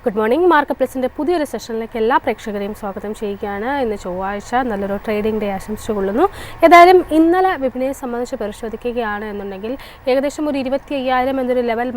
Good morning. Market പ്ലസിൻ്റെ പുതിയൊരു സെഷനിലേക്ക് എല്ലാ പ്രേക്ഷകരെയും സ്വാഗതം ചെയ്യുകയാണ്. ഇന്ന് ചൊവ്വാഴ്ച നല്ലൊരു ട്രേഡിംഗ് ഡേ ആശംസിച്ചുകൊള്ളുന്നു. ഏതായാലും ഇന്നലെ വിപണിയെ സംബന്ധിച്ച് പരിശോധിക്കുകയാണ് എന്നുണ്ടെങ്കിൽ ഏകദേശം ഒരു 25,000 എന്നൊരു ലെവൽ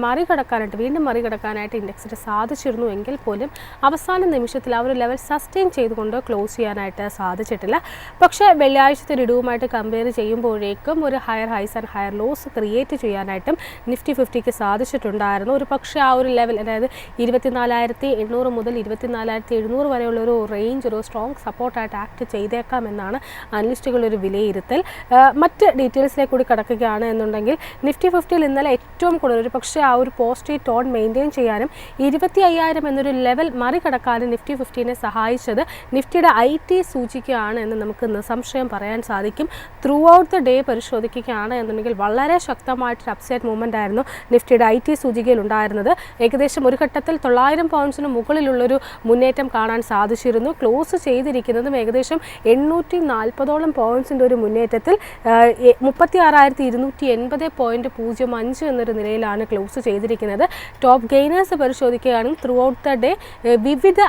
വീണ്ടും മറികടക്കാനായിട്ട് ഇൻഡെക്സിന് സാധിച്ചിരുന്നു എങ്കിൽ പോലും അവസാന നിമിഷത്തിൽ ആ ഒരു ലെവൽ സസ്റ്റെയിൻ ചെയ്തുകൊണ്ട് ക്ലോസ് ചെയ്യാനായിട്ട് സാധിച്ചിട്ടില്ല. പക്ഷേ വെള്ളിയാഴ്ചത്തെ ഇടിവുമായിട്ട് കമ്പയർ ചെയ്യുമ്പോഴേക്കും ഒരു higher high and higher loss create ചെയ്യാനായിട്ടും നിഫ്റ്റി 50ക്ക് സാധിച്ചിട്ടുണ്ടായിരുന്നു. ഒരു പക്ഷേ ആ ഒരു ലെവൽ, അതായത് 24,800 മുതൽ 24,700 വരെയുള്ള ഒരു റേഞ്ച് ഒരു സ്ട്രോങ് സപ്പോർട്ടായിട്ട് ആക്ട് ചെയ്തേക്കാം എന്നാണ് അനലിസ്റ്റുകളുടെ ഒരു വിലയിരുത്തൽ. മറ്റ് ഡീറ്റെയിൽസിലേക്ക് കൂടി കടക്കുകയാണ് എന്നുണ്ടെങ്കിൽ നിഫ്റ്റി 50യിൽ ഇന്നലെ ഏറ്റവും കൂടുതൽ ഒരു പക്ഷേ ആ ഒരു പോസിറ്റീവ് ടോൺ മെയിൻറ്റെയിൻ ചെയ്യാനും 25,000 എന്നൊരു ലെവൽ മറികടക്കാനും നിഫ്റ്റി 50നെ സഹായിച്ചത് നിഫ്റ്റിയുടെ IT സൂചികയാണ് എന്ന് നമുക്ക് നിസ്സംശയം പറയാൻ സാധിക്കും. ത്രൂ ഔട്ട് ദ ഡേ പരിശോധിക്കുകയാണ് എന്നുണ്ടെങ്കിൽ വളരെ ശക്തമായിട്ടൊരു അപ്സൈഡ് മൂവ്മെൻ്റ് ആയിരുന്നു നിഫ്റ്റിയുടെ IT സൂചികയിൽ ഉണ്ടായിരുന്നത്. ഏകദേശം ഒരു ഘട്ടത്തിൽ 900 പൗണ്ട്സിന് മുകളിലുള്ളൊരു മുന്നേറ്റം കാണാൻ സാധിച്ചിരുന്നു. ക്ലോസ് ചെയ്തിരിക്കുന്നതും ഏകദേശം 840ഓളം പോയിൻറ്റ്സിൻ്റെ ഒരു മുന്നേറ്റത്തിൽ 36,280.05 എന്നൊരു നിലയിലാണ് ക്ലോസ് ചെയ്തിരിക്കുന്നത്. ടോപ്പ് ഗെയിനേഴ്സ് പരിശോധിക്കുകയാണെങ്കിൽ ത്രൂ ഔട്ട് ദ ഡേ വിവിധ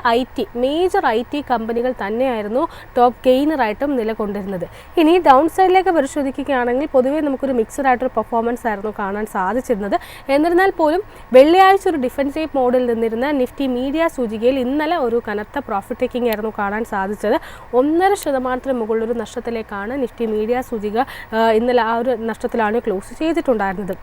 മേജർ IT കമ്പനികൾ തന്നെയായിരുന്നു ടോപ്പ് ഗെയിനറായിട്ടും നിലകൊണ്ടിരുന്നത്. ഇനി ഡൗൺ സൈഡിലേക്ക് പരിശോധിക്കുകയാണെങ്കിൽ പൊതുവേ നമുക്കൊരു മിക്സഡ് ആയിട്ടൊരു പെർഫോമൻസ് ആയിരുന്നു കാണാൻ സാധിച്ചിരുന്നത്. എന്നിരുന്നാൽ പോലും വെള്ളിയാഴ്ച ഒരു ഡിഫൻസീവ് മോഡിൽ നിന്നിരുന്ന നിഫ്റ്റി മീഡിയ സൂചികയിൽ ഇന്നലെ ഒരു കനത്ത പ്രോഫിറ്റ് ടേക്കിംഗ് ആയിരുന്നു കാണാൻ സാധിച്ചത്. 1.5% മുകളിലൊരു നഷ്ടത്തിലേക്കാണ് നിഫ്റ്റി മീഡിയ സൂചിക ഇന്നലെ ആ ഒരു നഷ്ടത്തിലാണ് ക്ലോസ് ചെയ്തിട്ടുണ്ടായിരുന്നത്.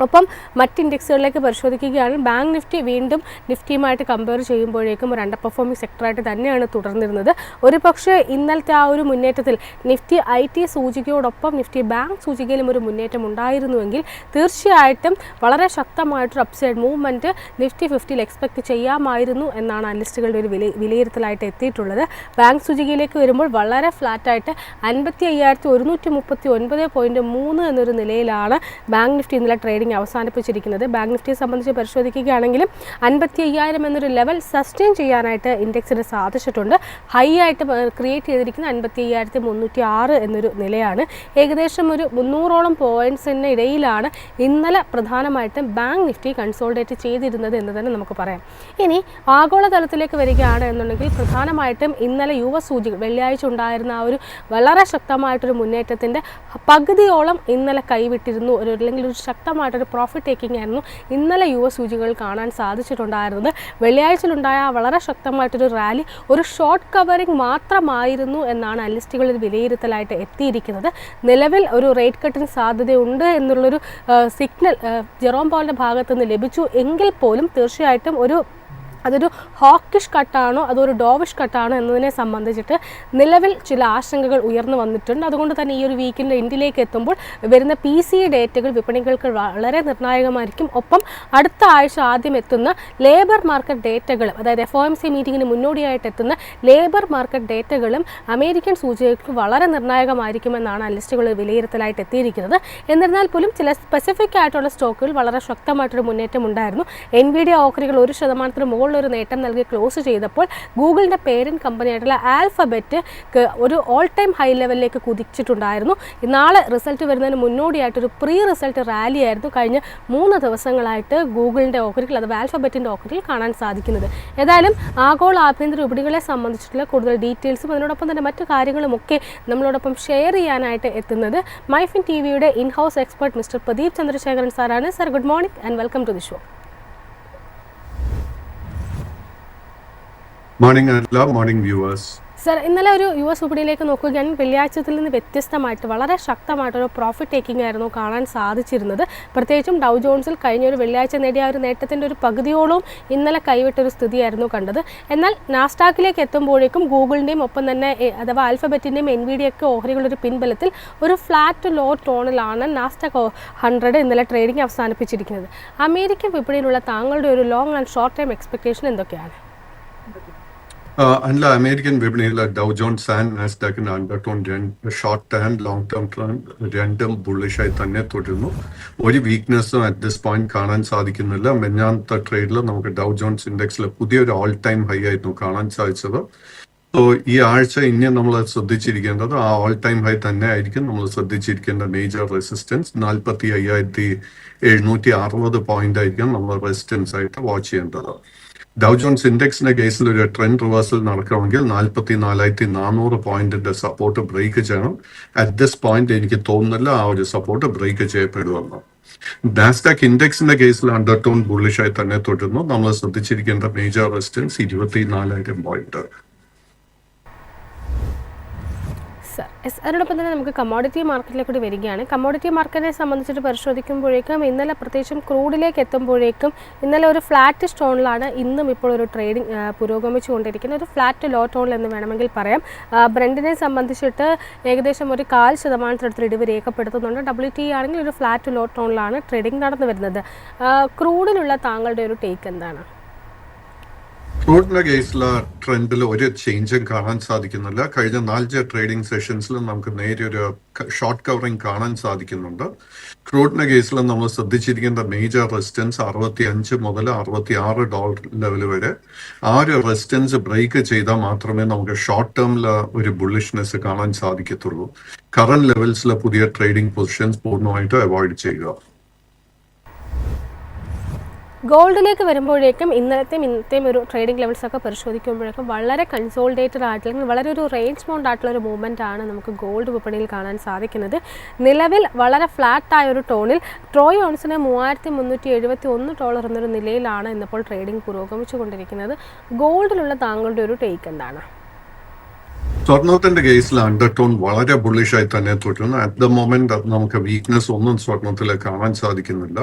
ഒപ്പം മറ്റ് ഇൻഡെക്സുകളിലേക്ക് പരിശോധിക്കുകയാണെങ്കിൽ ബാങ്ക് നിഫ്റ്റി വീണ്ടും നിഫ്റ്റിയുമായിട്ട് കമ്പയർ ചെയ്യുമ്പോഴേക്കും ഒരു അണ്ടർ പെർഫോമിംഗ് സെക്ടറായിട്ട് തന്നെയാണ് തുടർന്നിരുന്നത്. ഒരു പക്ഷേ ഇന്നലത്തെ ആ ഒരു മുന്നേറ്റത്തിൽ നിഫ്റ്റി IT സൂചികയോടൊപ്പം നിഫ്റ്റി ബാങ്ക് സൂചികയിലും ഒരു മുന്നേറ്റം ഉണ്ടായിരുന്നുവെങ്കിൽ തീർച്ചയായിട്ടും വളരെ ശക്തമായിട്ടൊരു അപ്സൈഡ് മൂവ്മെൻറ്റ് നിഫ്റ്റി 50യിൽ എക്സ്പെക്റ്റ് ചെയ്യാമായിരുന്നു എന്നാണ് അനലിസ്റ്റുകളുടെ ഒരു വിലയിരുത്തലായിട്ട് എത്തിയിട്ടുള്ളത്. ബാങ്ക് സൂചികയിലേക്ക് വരുമ്പോൾ വളരെ ഫ്ലാറ്റായിട്ട് 55,139.3 എന്നൊരു നിലയിലാണ് ബാങ്ക് നിഫ്റ്റി ഇന്നലെ ട്രേഡിംഗ് അവസാനിപ്പിച്ചിരിക്കുന്നത്. ബാങ്ക് നിഫ്റ്റിയെ സംബന്ധിച്ച് പരിശോധിക്കുകയാണെങ്കിലും 55,000 എന്നൊരു ലെവൽ സസ്റ്റെയിൻ ചെയ്യാനായിട്ട് ഇൻഡെക്സിന് സാധിച്ചിട്ടുണ്ട്. ഹൈ ആയിട്ട് ക്രിയേറ്റ് ചെയ്തിരിക്കുന്ന 55,306 എന്നൊരു നിലയാണ്. ഏകദേശം ഒരു 300ഓളം പോയിൻറ്റ്സിന് ഇടയിലാണ് ഇന്നലെ പ്രധാനമായിട്ടും ബാങ്ക് നിഫ്റ്റി കൺസോൾഡേറ്റ് ചെയ്തിരുന്നത് എന്ന് തന്നെ നമുക്ക് പറയാം. ഇനി ആഗോളതലത്തിലേക്ക് വരികയാണ് എന്നുണ്ടെങ്കിൽ പ്രധാനമായിട്ടും ഇന്നലെ US സൂചിക വെള്ളിയാഴ്ച ഉണ്ടായിരുന്ന ആ ഒരു വളരെ ശക്തമായിട്ടൊരു മുന്നേറ്റത്തിൻ്റെ പകുതിയോളം ഇന്നലെ കൈവിട്ടിരുന്നു. അല്ലെങ്കിൽ ഒരു ശക്തമായിട്ടൊരു പ്രോഫിറ്റ് ടേക്കിംഗ് ആയിരുന്നു ഇന്നലെ US സൂചികകൾ കാണാൻ സാധിച്ചിട്ടുണ്ടായിരുന്നത്. വെള്ളിയാഴ്ചയിലുണ്ടായ വളരെ ശക്തമായിട്ടൊരു റാലി ഒരു ഷോർട്ട് കവറിംഗ് മാത്രമായിരുന്നു എന്നാണ് അനലിസ്റ്റുകളിൽ വിലയിരുത്തലായിട്ട് എത്തിയിരിക്കുന്നത്. നിലവിൽ ഒരു റേറ്റ് കട്ടിന് സാധ്യതയുണ്ട് എന്നുള്ളൊരു സിഗ്നൽ ജെറോം പൗളിൻ്റെ ഭാഗത്തു നിന്ന് ലഭിച്ചു എങ്കിൽ പോലും തീർച്ചയായിട്ടും അതൊരു ഹോക്കിഷ് കട്ടാണോ അതൊരു ഡോവിഷ് കട്ടാണോ എന്നതിനെ സംബന്ധിച്ചിട്ട് നിലവിൽ ചില ആശങ്കകൾ ഉയർന്നു വന്നിട്ടുണ്ട്. അതുകൊണ്ട് തന്നെ ഈ ഒരു വീക്കിൻ്റെ എൻഡിലേക്ക് എത്തുമ്പോൾ വരുന്ന PCE ഡേറ്റകൾ വിപണികൾക്ക് വളരെ നിർണായകമായിരിക്കും. ഒപ്പം അടുത്ത ആഴ്ച ആദ്യം എത്തുന്ന ലേബർ മാർക്കറ്റ് ഡേറ്റകളും, അതായത് FOMC മീറ്റിങ്ങിന് മുന്നോടിയായിട്ട് എത്തുന്ന ലേബർ മാർക്കറ്റ് ഡേറ്റകളും അമേരിക്കൻ സൂചികൾക്ക് വളരെ നിർണായകമായിരിക്കുമെന്നാണ് അനലിസ്റ്റുകൾ വിലയിരുത്തലായിട്ട് എത്തിയിരിക്കുന്നത്. എന്നിരുന്നാൽ പോലും ചില സ്പെസിഫിക് ആയിട്ടുള്ള സ്റ്റോക്കുകൾ വളരെ ശക്തമായിട്ടൊരു മുന്നേറ്റം ഉണ്ടായിരുന്നു. NVIDIA ഓഹരികൾ 1% മുകളിൽ ഒരു നേട്ടം നൽകി ക്ലോസ് ചെയ്തപ്പോൾ ഗൂഗിളിൻ്റെ പേരൻറ്റ് കമ്പനിയായിട്ടുള്ള ആൽഫബറ്റ് ഒരു ഓൾ ടൈം ഹൈ ലെവലിലേക്ക് കുതിച്ചിട്ടുണ്ടായിരുന്നു. നാളെ റിസൾട്ട് വരുന്നതിന് മുന്നോടിയായിട്ടൊരു പ്രീ റിസൾട്ട് റാലി ആയിരുന്നു കഴിഞ്ഞ 3 ദിവസങ്ങളായിട്ട് ഗൂഗിളിൻ്റെ ഓഹരികൾ അഥവാ ആൽഫബറ്റിൻ്റെ ഓഹരികൾ കാണാൻ സാധിക്കുന്നത്. ഏതായാലും ആഗോള ആഭ്യന്തര വിപണികളെ സംബന്ധിച്ചിട്ടുള്ള കൂടുതൽ ഡീറ്റെയിൽസും അതിനോടൊപ്പം തന്നെ മറ്റു കാര്യങ്ങളുമൊക്കെ നമ്മളോടൊപ്പം ഷെയർ ചെയ്യാനായിട്ട് എത്തുന്നത് മൈഫിൻ TVയുടെ inhouse expert mister Pradeep Chandrasekharan സാറാണ്. Sir, good morning and welcome to the show. Morning Anila, morning viewers. Sir, ഇന്നലെ ഒരു US വിപണിയിലേക്ക് നോക്കുകയാണെങ്കിൽ വെള്ളിയാഴ്ചത്തിൽ നിന്ന് വ്യത്യസ്തമായിട്ട് വളരെ ശക്തമായിട്ടൊരു പ്രോഫിറ്റ് ടേക്കിംഗ് ആയിരുന്നു കാണാൻ സാധിച്ചിരുന്നത്. പ്രത്യേകിച്ചും ഡൗ ജോൺസിൽ കഴിഞ്ഞ ഒരു വെള്ളിയാഴ്ച നേടിയ ഒരു നേട്ടത്തിൻ്റെ ഒരു പകുതിയോളം ഇന്നലെ കൈവിട്ടൊരു സ്ഥിതിയായിരുന്നു കണ്ടത്. എന്നാൽ നാസ്ഡാക്കിലേക്ക് എത്തുമ്പോഴേക്കും ഗൂഗിളിൻ്റെയും ഒപ്പം തന്നെ അഥവാ ആൽഫബറ്റിൻ്റെയും NVIDIA ഓഹരികളൊരു പിൻബലത്തിൽ ഒരു ഫ്ലാറ്റ് ലോ ടോണിലാണ് നാസ്ഡാക്ക് 100 ഇന്നലെ ട്രേഡിംഗ് അവസാനിപ്പിച്ചിരിക്കുന്നത്. അമേരിക്കൻ വിപണിയിലുള്ള താങ്കളുടെ ഒരു long and short time expectation എന്തൊക്കെയാണ്? അല്ല, അമേരിക്കൻ വിപണിയിൽ ഡൗ ജോൺസ് ആൻഡ് നാസ്ഡാക്കിന്റെ undertone short and long term രണ്ടും ബുള്ളിഷായി തന്നെ തുടരുന്നു. ഒരു വീക്ക്നെസ്സും അറ്റ് ദിസ് പോയിന്റ് കാണാൻ സാധിക്കുന്നില്ല. മെഞ്ഞാമത്തെ ട്രേഡിൽ നമുക്ക് ഡൗ ജോൺസ് ഇൻഡെക്സിൽ പുതിയൊരു ഓൾ ടൈം ഹൈ ആയിരുന്നു കാണാൻ സാധിച്ചത്. സോ ഈ ആഴ്ച ഇനി നമ്മൾ ശ്രദ്ധിച്ചിരിക്കേണ്ടത് ആ ഓൾ ടൈം ഹൈ തന്നെ ആയിരിക്കും നമ്മൾ ശ്രദ്ധിച്ചിരിക്കേണ്ട മേജർ റെസിസ്റ്റൻസ്. 45,760 പോയിന്റ് ആയിരിക്കും നമ്മൾ റെസിസ്റ്റൻസ് ആയിട്ട് വാച്ച് ചെയ്യേണ്ടത്. ഡൗ ജോൺസ് ഇൻഡെക്സിന്റെ കേസിൽ ഒരു ട്രെൻഡ് റിവേഴ്സൽ നടക്കണമെങ്കിൽ 44,400 പോയിന്റിന്റെ സപ്പോർട്ട് ബ്രേക്ക് ചെയ്യണം. അറ്റ് ദിസ് പോയിന്റ് എനിക്ക് തോന്നുന്നില്ല ആ ഒരു സപ്പോർട്ട് ബ്രേക്ക് ചെയ്യപ്പെടുമെന്ന്. നാസ്ഡാക്ക് ഇൻഡെക്സിന്റെ കേസിൽ അണ്ടർടോൺ ബുള്ളിഷായി തന്നെ തുടരുന്നു. നമ്മൾ ശ്രദ്ധിച്ചിരിക്കേണ്ട മേജർ റെസിസ്റ്റൻസ് 24,000 പോയിന്റ്. അതിനോടൊപ്പം തന്നെ നമുക്ക് കമ്മോഡിറ്റി മാർക്കറ്റിലേക്ക് കൂടി വരികയാണ്. കമ്മോഡിറ്റി മാർക്കറ്റിനെ സംബന്ധിച്ചിട്ട് പരിശോധിക്കുമ്പോഴേക്കും ഇന്നലെ പ്രത്യേകിച്ചും ക്രൂഡിലേക്ക് എത്തുമ്പോഴേക്കും ഇന്നലെ ഒരു ഫ്ലാറ്റ് ടോണിലാണ് ഇന്നും ഇപ്പോൾ ഒരു ട്രേഡിംഗ് പുരോഗമിച്ചുകൊണ്ടിരിക്കുന്നത്. ഒരു ഫ്ലാറ്റ് ലോ ടോണിൽ എന്ന് വേണമെങ്കിൽ പറയാം. ബ്രെൻഡിനെ സംബന്ധിച്ചിട്ട് ഏകദേശം ഒരു 0.5% ഇടിവ് രേഖപ്പെടുത്തുന്നുണ്ട്. WTI ആണെങ്കിൽ ഒരു ഫ്ലാറ്റ് ലോ ടോണിലാണ് ട്രേഡിംഗ് നടന്നു വരുന്നത്. ക്രൂഡിലുള്ള താങ്കളുടെ ഒരു ടേക്ക് എന്താണ്? ക്രൂഡിന്റെ കേസിലെ ട്രെൻഡിൽ ഒരു ചേഞ്ചും കാണാൻ സാധിക്കുന്നില്ല. കഴിഞ്ഞ 4 ട്രേഡിംഗ് സെഷൻസിലും നമുക്ക് നേരെ ഒരു ഷോർട്ട് കവറിംഗ് കാണാൻ സാധിക്കുന്നുണ്ട്. ക്രൂഡിന്റെ കേസിൽ നമ്മൾ ശ്രദ്ധിച്ചിരിക്കേണ്ട മേജർ റെസിസ്റ്റൻസ് 65 മുതൽ $66 ലെവൽ വരെ. ആ ഒരു റെസിസ്റ്റൻസ് ബ്രേക്ക് ചെയ്താൽ മാത്രമേ നമുക്ക് ഷോർട്ട് ടേമിൽ ഒരു ബുള്ളിഷ്നെസ് കാണാൻ സാധിക്കത്തുള്ളൂ. കറന്റ് ലെവൽസിലെ പുതിയ ട്രേഡിംഗ് പൊസിഷൻസ് പൂർണ്ണമായിട്ട് അവോയ്ഡ് ചെയ്യുക. ഗോൾഡിലേക്ക് വരുമ്പോഴേക്കും ഇന്നത്തെയും ഒരു ട്രേഡിംഗ് ലെവൽസ് ഒക്കെ പരിശോധിക്കുമ്പോഴേക്കും വളരെ കൺസോൾഡേറ്റഡ് ആയിട്ടുള്ള വളരെ ഒരു റേഞ്ച് ബൗണ്ട് ആയിട്ടുള്ള ഒരു മൂവ്മെൻ്റ് ആണ് നമുക്ക് ഗോൾഡ് വിപണിയിൽ കാണാൻ സാധിക്കുന്നത്. നിലവിൽ വളരെ ഫ്ലാറ്റായ ഒരു ടോണിൽ ട്രോയ് ഓൺസിന് $3,371 എന്നൊരു നിലയിലാണ് ഇന്നിപ്പോൾ ട്രേഡിംഗ് പുരോഗമിച്ചുകൊണ്ടിരിക്കുന്നത്. ഗോൾഡിലുള്ള താങ്കളുടെ ഒരു ടേക്ക് എന്താണ്? സ്വർണത്തിന്റെ കേസിൽ അണ്ടർടോൺ വളരെ ബുള്ളിഷായി തന്നെ തുടരുന്നു. അറ്റ് ദ മൊമെന്റ് നമുക്ക് വീക്ക്നെസ് ഒന്നും സ്വർണത്തിൽ കാണാൻ സാധിക്കുന്നില്ല.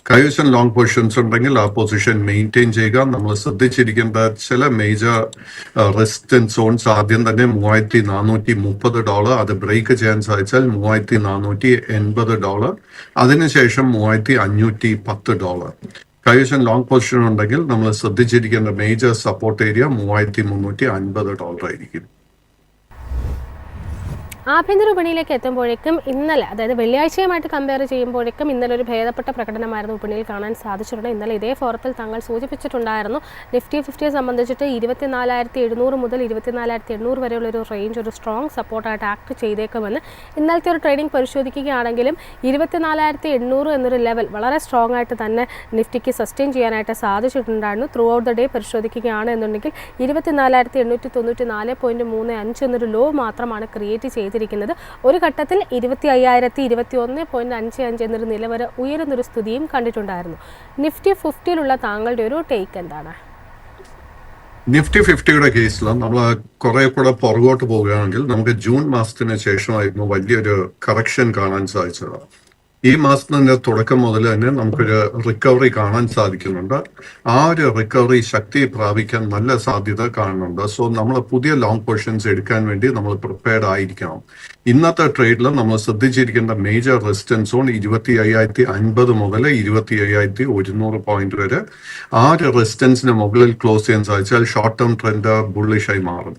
കൈവശം ലോങ് പൊസിഷൻസ് ഉണ്ടെങ്കിൽ ആ പൊസിഷൻ മെയിൻറ്റെയിൻ ചെയ്യുക. നമ്മൾ ശ്രദ്ധിച്ചിരിക്കേണ്ട ചില മേജർ റെസിസ്റ്റൻസ് സോൺസ് ആദ്യം തന്നെ $3,430. അത് ബ്രേക്ക് ചെയ്യാൻ സാധിച്ചാൽ $3,480. അതിനുശേഷം $3,510. കൈവശം ലോങ് പൊസിഷൻ ഉണ്ടെങ്കിൽ നമ്മൾ ശ്രദ്ധിച്ചിരിക്കേണ്ട മേജർ സപ്പോർട്ട് ഏരിയ $3,350 ആയിരിക്കും. ആഭ്യന്തര വിപണിയിലേക്ക് എത്തുമ്പോഴേക്കും ഇന്നലെ, അതായത് വെള്ളിയാഴ്ചയുമായിട്ട് കമ്പയർ ചെയ്യുമ്പോഴേക്കും ഇന്നലെ ഒരു ഭേദപ്പെട്ട പ്രകടനമായിരുന്നു വിപണിയിൽ കാണാൻ സാധിച്ചിട്ടുണ്ട്. ഇന്നലെ ഇതേ ഫോറത്തിൽ താങ്കൾ സൂചിപ്പിച്ചിട്ടുണ്ടായിരുന്നു നിഫ്റ്റി 50 സംബന്ധിച്ചിട്ട് 24,700 മുതൽ 24,800 വരെയുള്ള ഒരു റേഞ്ച് ഒരു സ്ട്രോങ് സപ്പോർട്ടായിട്ട് ആക്ട് ചെയ്തേക്കുമെന്ന്. ഇന്നലത്തെ ഒരു ട്രേഡിംഗ് പരിശോധിക്കുകയാണെങ്കിലും 24,800 എന്നൊരു ലെവൽ വളരെ സ്ട്രോങ് ആയിട്ട് തന്നെ നിഫ്റ്റിക്ക് സസ്റ്റെയിൻ ചെയ്യാനായിട്ട് സാധിച്ചിട്ടുണ്ടായിരുന്നു. ത്രൂ ഔട്ട് ദ ഡേ പരിശോധിക്കുകയാണ് എന്നുണ്ടെങ്കിൽ 24,894.35 എന്നൊരു ലോ മാത്രമാണ് ക്രിയേറ്റ് ചെയ്തിരിക്കുന്നത്. ഒരു ഘട്ടത്തിൽ 25,021.55 എന്നൊരു നില വരെ ഉയരുന്നൊരു സ്ഥിതിയും കണ്ടിട്ടുണ്ടായിരുന്നു. നിഫ്റ്റി 50യിലുള്ള താങ്കളുടെ ഒരു ടേക്ക് എന്താണ്? നിഫ്റ്റി 50യുടെ കേസിൽ നമ്മൾ കുറെ കൂടെ പുറകോട്ട് പോവുകയാണെങ്കിൽ നമുക്ക് ജൂൺ മാസത്തിന് ശേഷമായിരുന്നു വലിയൊരു കറക്ഷൻ കാണാൻ സാധിച്ചത്. ഈ മാസത്തിന്റെ തുടക്കം മുതൽ തന്നെ നമുക്കൊരു റിക്കവറി കാണാൻ സാധിക്കുന്നുണ്ട്. ആ ഒരു റിക്കവറി ശക്തി പ്രാപിക്കാൻ നല്ല സാധ്യത കാണുന്നുണ്ട്. സോ നമ്മൾ പുതിയ ലോങ് പൊസിഷൻസ് എടുക്കാൻ വേണ്ടി നമ്മൾ പ്രിപ്പയർഡ് ആയിരിക്കണം. ഇന്നത്തെ ട്രേഡിൽ നമ്മൾ ശ്രദ്ധിച്ചിരിക്കേണ്ട മേജർ റെസിസ്റ്റൻസ് സോൺ 25,050 മുതൽ 25,100 പോയിന്റ് വരെ. ആ ഒരു റെസിസ്റ്റൻസിന് മുകളിൽ ക്ലോസ് ചെയ്യാൻ സാധിച്ചാൽ ഷോർട്ട് ടേം ട്രെൻഡ് ബുള്ളിഷായി മാറും.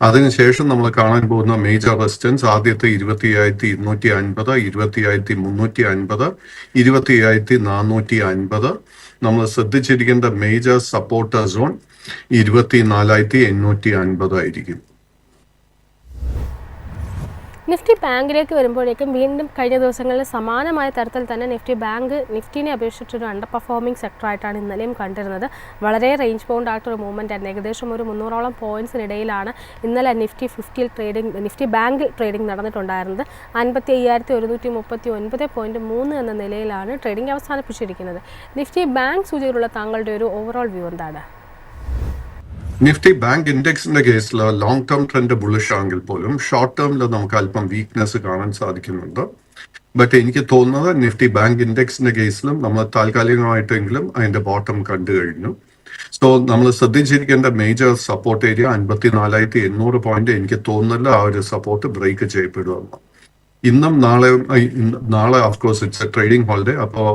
അതിനുശേഷം നമ്മൾ കാണാൻ പോകുന്ന മേജർ റെസിസ്റ്റൻസ് ആദ്യത്തെ 25,250, 25,350, 25,450. നമ്മൾ ശ്രദ്ധിച്ചിരിക്കേണ്ട മേജർ സപ്പോർട്ട് സോൺ 24,850 ആയിരിക്കും. നിഫ്റ്റി ബാങ്കിലേക്ക് വരുമ്പോഴേക്കും വീണ്ടും കഴിഞ്ഞ ദിവസങ്ങളിൽ സമാനമായ തരത്തിൽ തന്നെ നിഫ്റ്റിനെ അപേക്ഷിച്ചൊരു അണ്ടർ പെർഫോമിംഗ് സെക്ടറായിട്ടാണ് ഇന്നലെയും കണ്ടിരുന്നത്. വളരെ റേഞ്ച് ബൗണ്ട് ആയിട്ടൊരു മൂവ്മെൻ്റ് ആയിരുന്നു. ഏകദേശം ഒരു 300ഓളം പോയിന്റ്സിനിടയിലാണ് ഇന്നലെ നിഫ്റ്റി ബാങ്കിൽ ട്രേഡിംഗ് നടന്നിട്ടുണ്ടായിരുന്നത്. 55,139.3 എന്ന നിലയിലാണ് ട്രേഡിംഗ് അവസാനിപ്പിച്ചിരിക്കുന്നത്. നിഫ്റ്റി ബാങ്ക് സൂചികയിലുള്ള താങ്കളുടെ ഒരു ഓവറോൾ വ്യൂ എന്താണ്? നിഫ്റ്റി ബാങ്ക് ഇൻഡെക്സിന്റെ കേസിൽ ലോങ് ടേം ട്രെൻഡ് ബുള്ളിഷ് ആണെങ്കിൽ പോലും ഷോർട്ട് ടേമിൽ നമുക്ക് അല്പം വീക്ക്നെസ് കാണാൻ സാധിക്കുന്നുണ്ട്. ബട്ട് എനിക്ക് തോന്നുന്നത് നിഫ്റ്റി ബാങ്ക് ഇൻഡെക്സിന്റെ കേസിലും നമ്മൾ താൽക്കാലികമായിട്ടെങ്കിലും അതിന്റെ ബോട്ടം കണ്ടു കഴിഞ്ഞു. സോ നമ്മൾ ശ്രദ്ധിച്ചിരിക്കേണ്ട മേജർ സപ്പോർട്ട് ഏരിയ 54,800 പോയിന്റ്. എനിക്ക് തോന്നുന്നില്ല ആ ഒരു സപ്പോർട്ട് ബ്രേക്ക് ചെയ്യപ്പെടുമെന്ന്. ഇന്നും നാളെ of course it's A trading holiday. അപ്പോൾ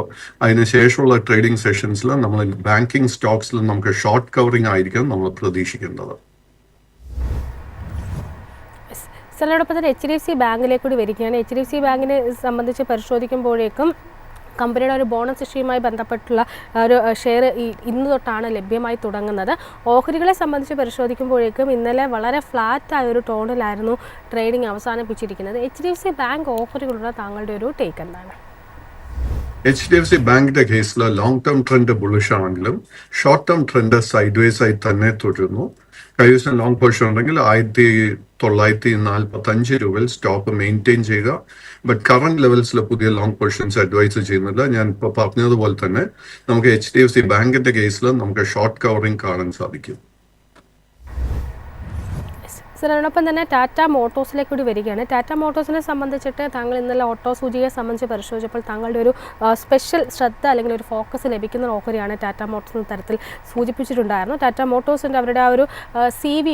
അതിനുശേഷമുള്ള ട്രേഡിംഗ് സെഷൻസിൽ നമ്മൾ ബാങ്കിങ് സ്റ്റോക്സിൽ നമുക്ക് ഷോർട്ട് കവറിംഗ് ആയിരിക്കും നമ്മൾ പ്രതീക്ഷിക്കേണ്ടത്. സാറിനോടൊപ്പം തന്നെ HDFC ബാങ്കിലേക്ക് കൂടി വരികയാണ്. HDFC ബാങ്കിനെ സംബന്ധിച്ച് പരിശോധിക്കുമ്പോഴേക്കും കമ്പനിയുടെ ഒരു ബോണസ് ഇഷ്യൂമായി ബന്ധപ്പെട്ടുള്ള ഒരു ഷെയർ ഇന്ന് തൊട്ടാണ് ലഭ്യമായി തുടങ്ങുന്നത്. ഓഹരികളെ സംബന്ധിച്ച് പരിശോധിക്കുമ്പോഴേക്കും ഇന്നലെ വളരെ ഫ്ലാറ്റായ ഒരു ടോണിലായിരുന്നു ട്രേഡിംഗ് അവസാനിപ്പിച്ചിരിക്കുന്നത്. HDFC ബാങ്ക് ഓഹരികളുള്ള താങ്കളുടെ ഒരു ടേക്ക് എന്താണ്? HDFC ബാങ്കിന്റെ കേസിൽ ലോങ് ടേം ട്രെൻഡ് ബുള്ളിഷ് ആണെങ്കിലും short term trend side vase ആയി തന്നെ തുടരുന്നു. കഴിഞ്ഞ ദിവസം ലോങ് പൊസിഷൻ ഉണ്ടെങ്കിൽ 1945 സ്റ്റോപ്പ് മെയിൻറ്റെയിൻ ചെയ്യുക. ബട്ട് കറന്റ് ലെവൽസിൽ പുതിയ ലോങ് പൊസിഷൻസ് അഡ്വൈസ് ചെയ്യുന്നില്ല. ഞാൻ ഇപ്പോൾ പറഞ്ഞതുപോലെ തന്നെ നമുക്ക് HDFC ബാങ്കിന്റെ കേസിൽ നമുക്ക് ഷോർട്ട് കവറിംഗ് കാണാൻ സാധിക്കും. സർ, അതിനൊപ്പം തന്നെ ടാറ്റ മോട്ടോഴ്സിലേക്ക് കൂടി വരികയാണ്. ടാറ്റ മോട്ടോഴ്സിനെ സംബന്ധിച്ചിട്ട് താങ്കൾ ഇന്നലെ ഓട്ടോ സൂചികയെ സംബന്ധിച്ച് പരിശോധിച്ചപ്പോൾ താങ്കളുടെ ഒരു സ്പെഷ്യൽ ശ്രദ്ധ അല്ലെങ്കിൽ ഒരു ഫോക്കസ് ലഭിക്കുന്ന ഓഹരിയാണ് ടാറ്റ മോട്ടോഴ്സ് എന്ന തരത്തിൽ സൂചിപ്പിച്ചിട്ടുണ്ടായിരുന്നു. ടാറ്റ മോട്ടോഴ്സിൻ്റെ അവരുടെ ആ ഒരു CV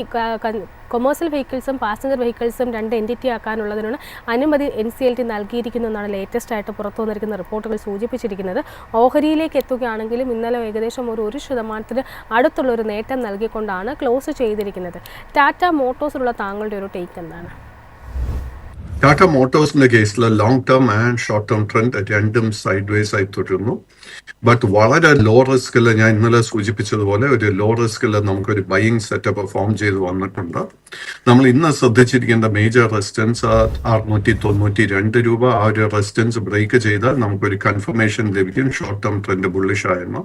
കൊമേഴ്സ്യൽ വെഹിക്കിൾസും പാസഞ്ചർ വെഹിക്കിൾസും 2 എൻറ്റിറ്റി ആക്കാനുള്ളതിനുള്ള അനുമതി NCLT നൽകിയിരിക്കുന്നു എന്നാണ് ലേറ്റസ്റ്റ് ആയിട്ട് പുറത്തു വന്നിരിക്കുന്ന റിപ്പോർട്ടുകൾ സൂചിപ്പിച്ചിരിക്കുന്നത്. ഓഹരിയിലേക്ക് എത്തുകയാണെങ്കിലും ഇന്നലെ ഏകദേശം ഒരു 1% അടുത്തുള്ള ഒരു നേട്ടം നൽകിക്കൊണ്ടാണ് ക്ലോസ് ചെയ്തിരിക്കുന്നത്. ടാറ്റ മോട്ടോഴ്സിലുള്ള താങ്കളുടെ ഒരു ടേക്ക് എന്താണ്? ടാറ്റ മോട്ടോഴ്സിന്റെ കേസിൽ long term and short term trend രണ്ടും സൈഡ് വേസ് ആയി തുടരുന്നു. ബട്ട് വളരെ ലോ റിസ്കിൽ, ഞാൻ ഇന്നലെ സൂചിപ്പിച്ചതുപോലെ ഒരു ലോ റിസ്കിൽ നമുക്കൊരു ബൈയിങ് സെറ്റപ്പ് ഫോം ചെയ്ത് വന്നിട്ടുണ്ട്. നമ്മൾ ഇന്ന് ശ്രദ്ധിച്ചിരിക്കേണ്ട മേജർ റെസിസ്റ്റൻസ് 692 രൂപ. ആ ഒരു റെസിസ്റ്റൻസ് ബ്രേക്ക് ചെയ്താൽ നമുക്കൊരു കൺഫർമേഷൻ ലഭിക്കും ഷോർട്ട് ടേം ട്രെൻഡ് ബുള്ളിഷ് ആയെന്ന്.